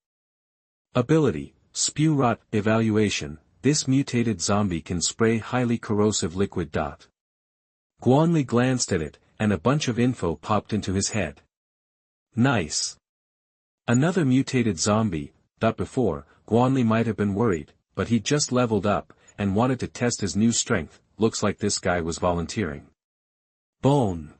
Ability, Spew Rot. Evaluation, this mutated zombie can spray highly corrosive liquid. Guan Li glanced at it, and a bunch of info popped into his head. Nice. Another mutated zombie. Before, Guan Li might have been worried, but he'd just leveled up, and wanted to test his new strength. Looks like this guy was volunteering. Bone.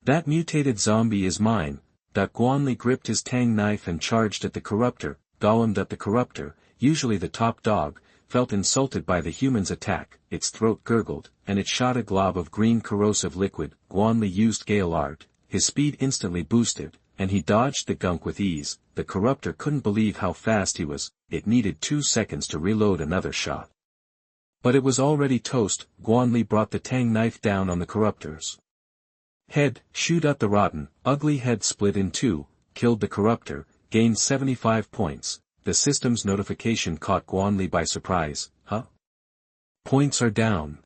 That mutated zombie is mine. Guan Li gripped his tang knife and charged at the Corruptor. Golem. The Corruptor, usually the top dog, felt insulted by the human's attack. Its throat gurgled, and it shot a glob of green corrosive liquid. Guan Li used Gale Art. His speed instantly boosted, and he dodged the gunk with ease. The Corruptor couldn't believe how fast he was. It needed 2 seconds to reload another shot. But it was already toast. Guan Li brought the tang knife down on the Corruptor's head. Shoot out the rotten, ugly head split in 2, killed the Corruptor, gained 75 points. The system's notification caught Guan Li by surprise. Huh? Points are down.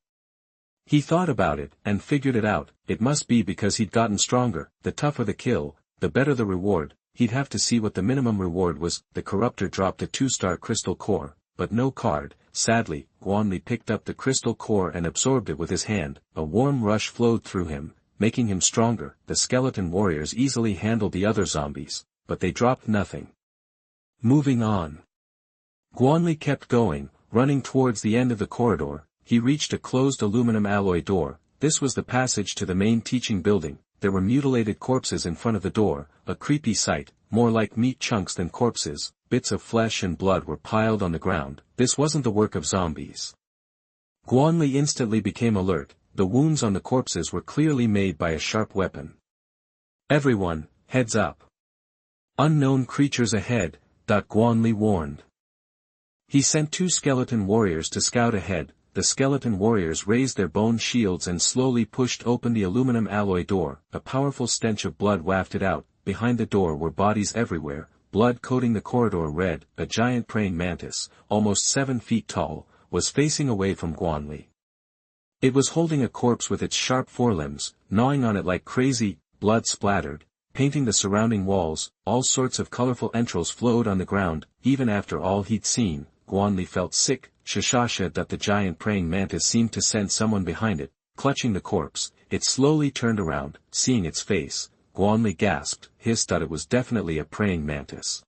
He thought about it, and figured it out. It must be because he'd gotten stronger. The tougher the kill, the better the reward. He'd have to see what the minimum reward was. The Corruptor dropped a 2-star crystal core, but no card. Sadly, Guan Li picked up the crystal core and absorbed it with his hand. A warm rush flowed through him, making him stronger. The skeleton warriors easily handled the other zombies, but they dropped nothing. Moving on. Guan Li kept going, running towards the end of the corridor. He reached a closed aluminum alloy door. This was the passage to the main teaching building. There were mutilated corpses in front of the door, a creepy sight, more like meat chunks than corpses. Bits of flesh and blood were piled on the ground. This wasn't the work of zombies. Guan Li instantly became alert. The wounds on the corpses were clearly made by a sharp weapon. Everyone, heads up. Unknown creatures ahead, Guan Li warned. He sent 2 skeleton warriors to scout ahead. The skeleton warriors raised their bone shields and slowly pushed open the aluminum alloy door. A powerful stench of blood wafted out. Behind the door were bodies everywhere, blood coating the corridor red. A giant praying mantis, almost 7 feet tall, was facing away from Guan Li. It was holding a corpse with its sharp forelimbs, gnawing on it like crazy. Blood splattered, painting the surrounding walls. All sorts of colorful entrails flowed on the ground. Even after all he'd seen, Guan Li felt sick. Shashasha that the giant praying mantis seemed to sense someone behind it, clutching the corpse. It slowly turned around. Seeing its face, Guan Li gasped, hissed that it was definitely a praying mantis.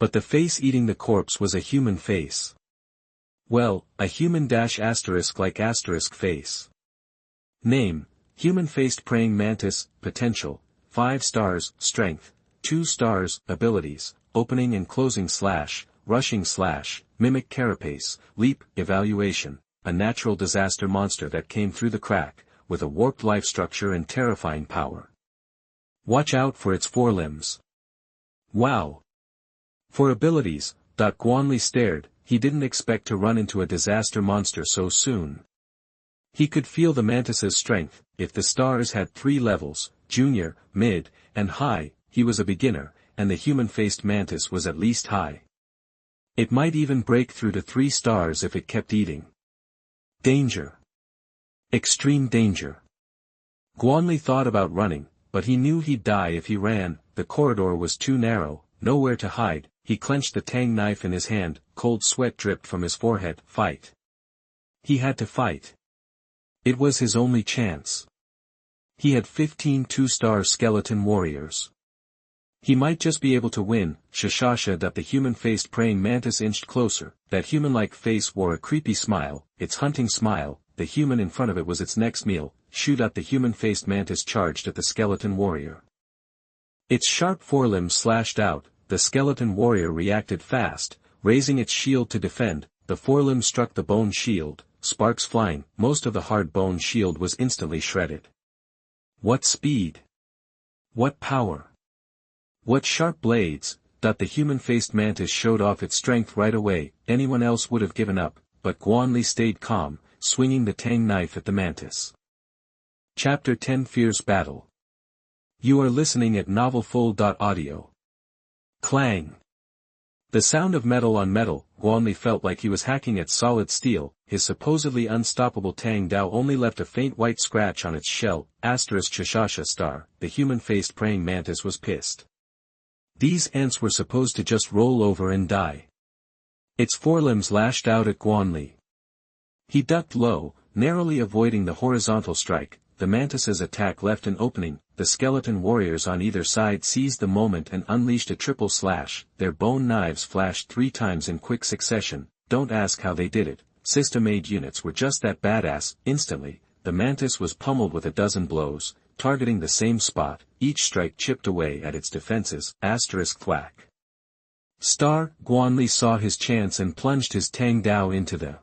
But the face eating the corpse was a human face. Well, a human **like * face. Name, human-faced praying mantis. Potential, 5 stars, strength, 2 stars, abilities, opening and closing / rushing / mimic carapace, leap. Evaluation, a natural disaster monster that came through the crack, with a warped life structure and terrifying power. Watch out for its forelimbs. Wow! For abilities, Guan Li stared. He didn't expect to run into a disaster monster so soon. He could feel the mantis's strength. If the stars had 3 levels, junior, mid, and high, he was a beginner, and the human-faced mantis was at least high. It might even break through to 3 stars if it kept eating. Danger. Extreme danger. Guan Li thought about running, but he knew he'd die if he ran. The corridor was too narrow, nowhere to hide. He clenched the tang knife in his hand. Cold sweat dripped from his forehead. Fight. He had to fight. It was his only chance. He had 15 2-star skeleton warriors. He might just be able to win. Shashasha that the human-faced praying mantis inched closer. That human-like face wore a creepy smile, its hunting smile. The human in front of it was its next meal. Shoot at the human-faced mantis charged at the skeleton warrior. Its sharp forelimbs slashed out. The skeleton warrior reacted fast, raising its shield to defend. The forelimb struck the bone shield, sparks flying. Most of the hard bone shield was instantly shredded. What speed! What power! What sharp blades! The human-faced mantis showed off its strength right away. Anyone else would have given up, but Guan Li stayed calm, swinging the tang knife at the mantis. Chapter 10 Fierce Battle. You are listening at novelfull.audio. Clang. The sound of metal on metal. Guan Li felt like he was hacking at solid steel. His supposedly unstoppable Tang Dao only left a faint white scratch on its shell. *Shashasha star. The human-faced praying mantis was pissed. These ants were supposed to just roll over and die. Its forelimbs lashed out at Guan Li. He ducked low, narrowly avoiding the horizontal strike. The mantis's attack left an opening. The skeleton warriors on either side seized the moment and unleashed a triple slash. Their bone knives flashed 3 times in quick succession. Don't ask how they did it. System-made units were just that badass. Instantly, the mantis was pummeled with a dozen blows, targeting the same spot. Each strike chipped away at its defenses. *Thwack. Guan Li saw his chance and plunged his Tang Dao into the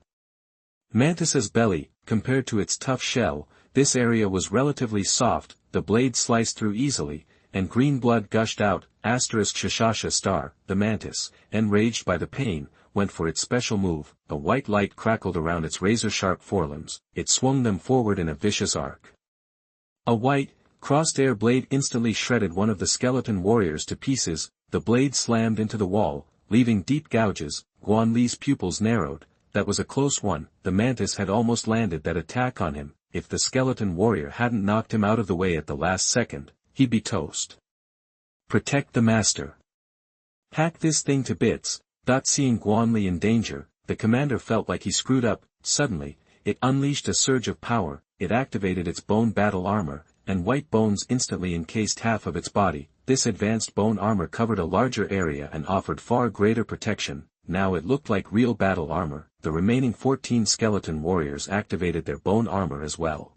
mantis's belly. Compared to its tough shell, this area was relatively soft. The blade sliced through easily, and green blood gushed out. *Shashasha star. The mantis, enraged by the pain, went for its special move. A white light crackled around its razor-sharp forelimbs. It swung them forward in a vicious arc. A white, crossed-air blade instantly shredded one of the skeleton warriors to pieces. The blade slammed into the wall, leaving deep gouges. Guan Li's pupils narrowed. That was a close one. The mantis had almost landed that attack on him. If the skeleton warrior hadn't knocked him out of the way at the last second, he'd be toast. Protect the master. Hack this thing to bits. Seeing Guan Li in danger, the commander felt like he screwed up. Suddenly, it unleashed a surge of power. It activated its bone battle armor, and white bones instantly encased half of its body. This advanced bone armor covered a larger area and offered far greater protection. now it looked like real battle armor. The remaining 14 skeleton warriors activated their bone armor as well.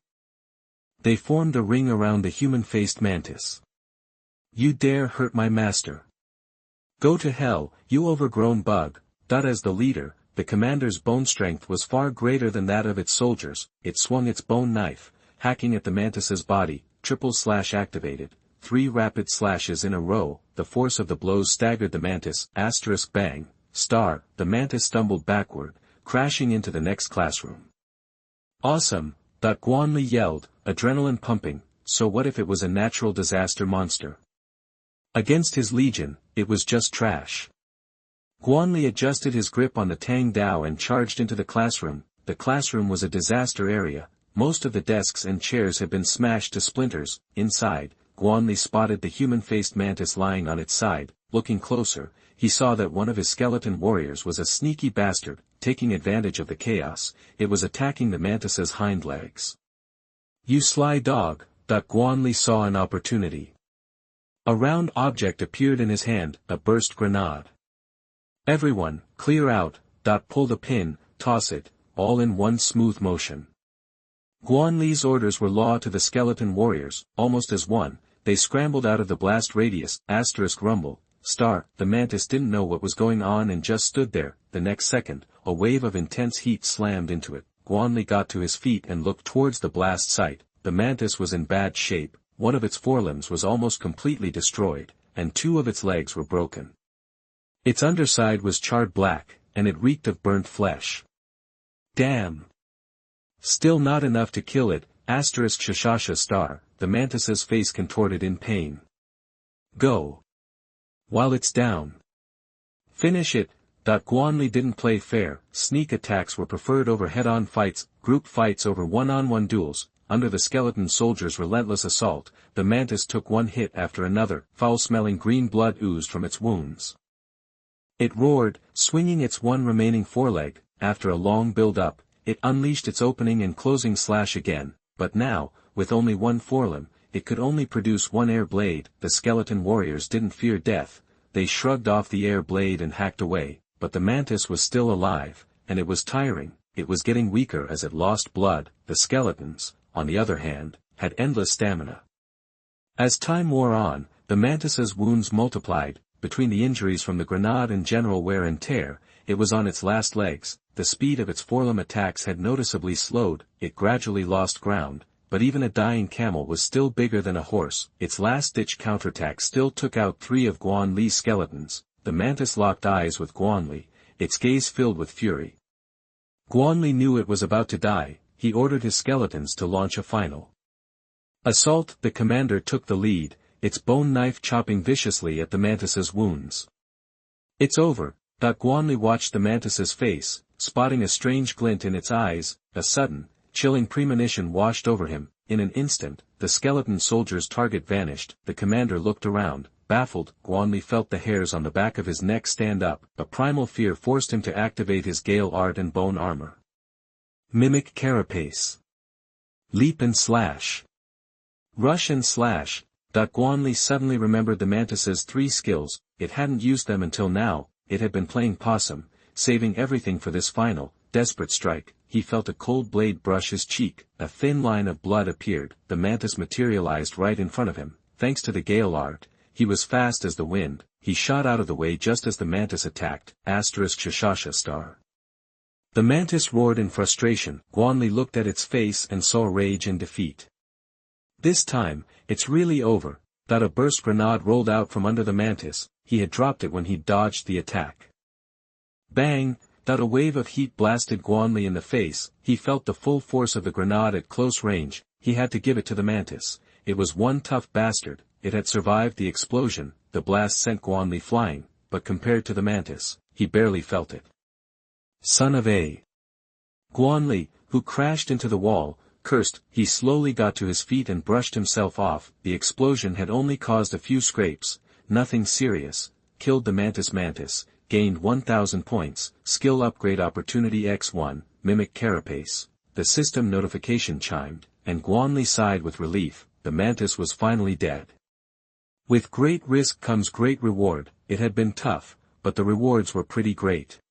They formed a ring around the human-faced mantis. "You dare hurt my master? Go to hell, you overgrown bug." As the leader, the commander's bone strength was far greater than that of its soldiers. It swung its bone knife, hacking at the mantis's body. Triple slash activated. 3 rapid slashes in a row. The force of the blows staggered the mantis. Bang. The mantis stumbled backward, crashing into the next classroom. "Awesome!" Guan Li yelled, adrenaline pumping. So what if it was a natural disaster monster? Against his legion, it was just trash. Guan Li adjusted his grip on the Tang Dao and charged into the classroom. The classroom was a disaster area. Most of the desks and chairs had been smashed to splinters. Inside, Guan Li spotted the human-faced mantis lying on its side. Looking closer, he saw that one of his skeleton warriors was a sneaky bastard, taking advantage of the chaos. It was attacking the mantis's hind legs. "You sly dog!" Guan Li saw an opportunity. A round object appeared in his hand, a burst grenade. "Everyone, clear out!" Pull the pin, toss it, all in one smooth motion. Guan Li's orders were law to the skeleton warriors. Almost as one, they scrambled out of the blast radius. Rumble. The mantis didn't know what was going on and just stood there. The next second, a wave of intense heat slammed into it. Guan Li got to his feet and looked towards the blast site. The mantis was in bad shape. One of its forelimbs was almost completely destroyed, and 2 of its legs were broken. Its underside was charred black, and it reeked of burnt flesh. Damn! Still not enough to kill it. The mantis's face contorted in pain. Go! While it's down. Finish it. Guan Li didn't play fair. Sneak attacks were preferred over head-on fights, group fights over one-on-one duels. Under the skeleton soldiers' relentless assault, the mantis took one hit after another. Foul-smelling green blood oozed from its wounds. It roared, swinging its one remaining foreleg. After a long build-up, it unleashed its opening and closing slash again, but now, with only one forelimb, it could only produce one air blade. The skeleton warriors didn't fear death. They shrugged off the air blade and hacked away, but the mantis was still alive, and it was tiring. It was getting weaker as it lost blood. The skeletons, on the other hand, had endless stamina. As time wore on, the mantis's wounds multiplied. Between the injuries from the grenade and general wear and tear, it was on its last legs. The speed of its forelimb attacks had noticeably slowed. It gradually lost ground, but even a dying camel was still bigger than a horse. Its last-ditch counterattack still took out 3 of Guan Li's skeletons. The mantis locked eyes with Guan Li, its gaze filled with fury. Guan Li knew it was about to die. He ordered his skeletons to launch a final assault. The commander took the lead, its bone knife chopping viciously at the mantis's wounds. "It's over." Guan Li watched the mantis's face, spotting a strange glint in its eyes. A sudden, chilling premonition washed over him. In an instant, the skeleton soldier's target vanished. The commander looked around, baffled. Guan Li felt the hairs on the back of his neck stand up. A primal fear forced him to activate his Gale Art and bone armor. Mimic carapace. Leap and slash. Rush and slash. Guan Li suddenly remembered the mantis's 3 skills. It hadn't used them until now. It had been playing possum, saving everything for this final, desperate strike. He felt a cold blade brush his cheek. A thin line of blood appeared. The mantis materialized right in front of him. Thanks to the Gale Art, he was fast as the wind. He shot out of the way just as the mantis attacked. The mantis roared in frustration. Guan Li looked at its face and saw rage and defeat. This time, it's really over. A burst grenade rolled out from under the mantis. He had dropped it when he dodged the attack. Bang! A wave of heat blasted Guan Li in the face. He felt the full force of the grenade at close range. He had to give it to the mantis. It was one tough bastard. It had survived the explosion. The blast sent Guan Li flying, but compared to the mantis, he barely felt it. Son of a... Guan Li, who crashed into the wall, cursed. He slowly got to his feet and brushed himself off. The explosion had only caused a few scrapes, nothing serious. Killed the mantis, gained 1000 points, skill upgrade opportunity X1, mimic carapace. The system notification chimed, and Guan Li sighed with relief. The mantis was finally dead. With great risk comes great reward. It had been tough, but the rewards were pretty great.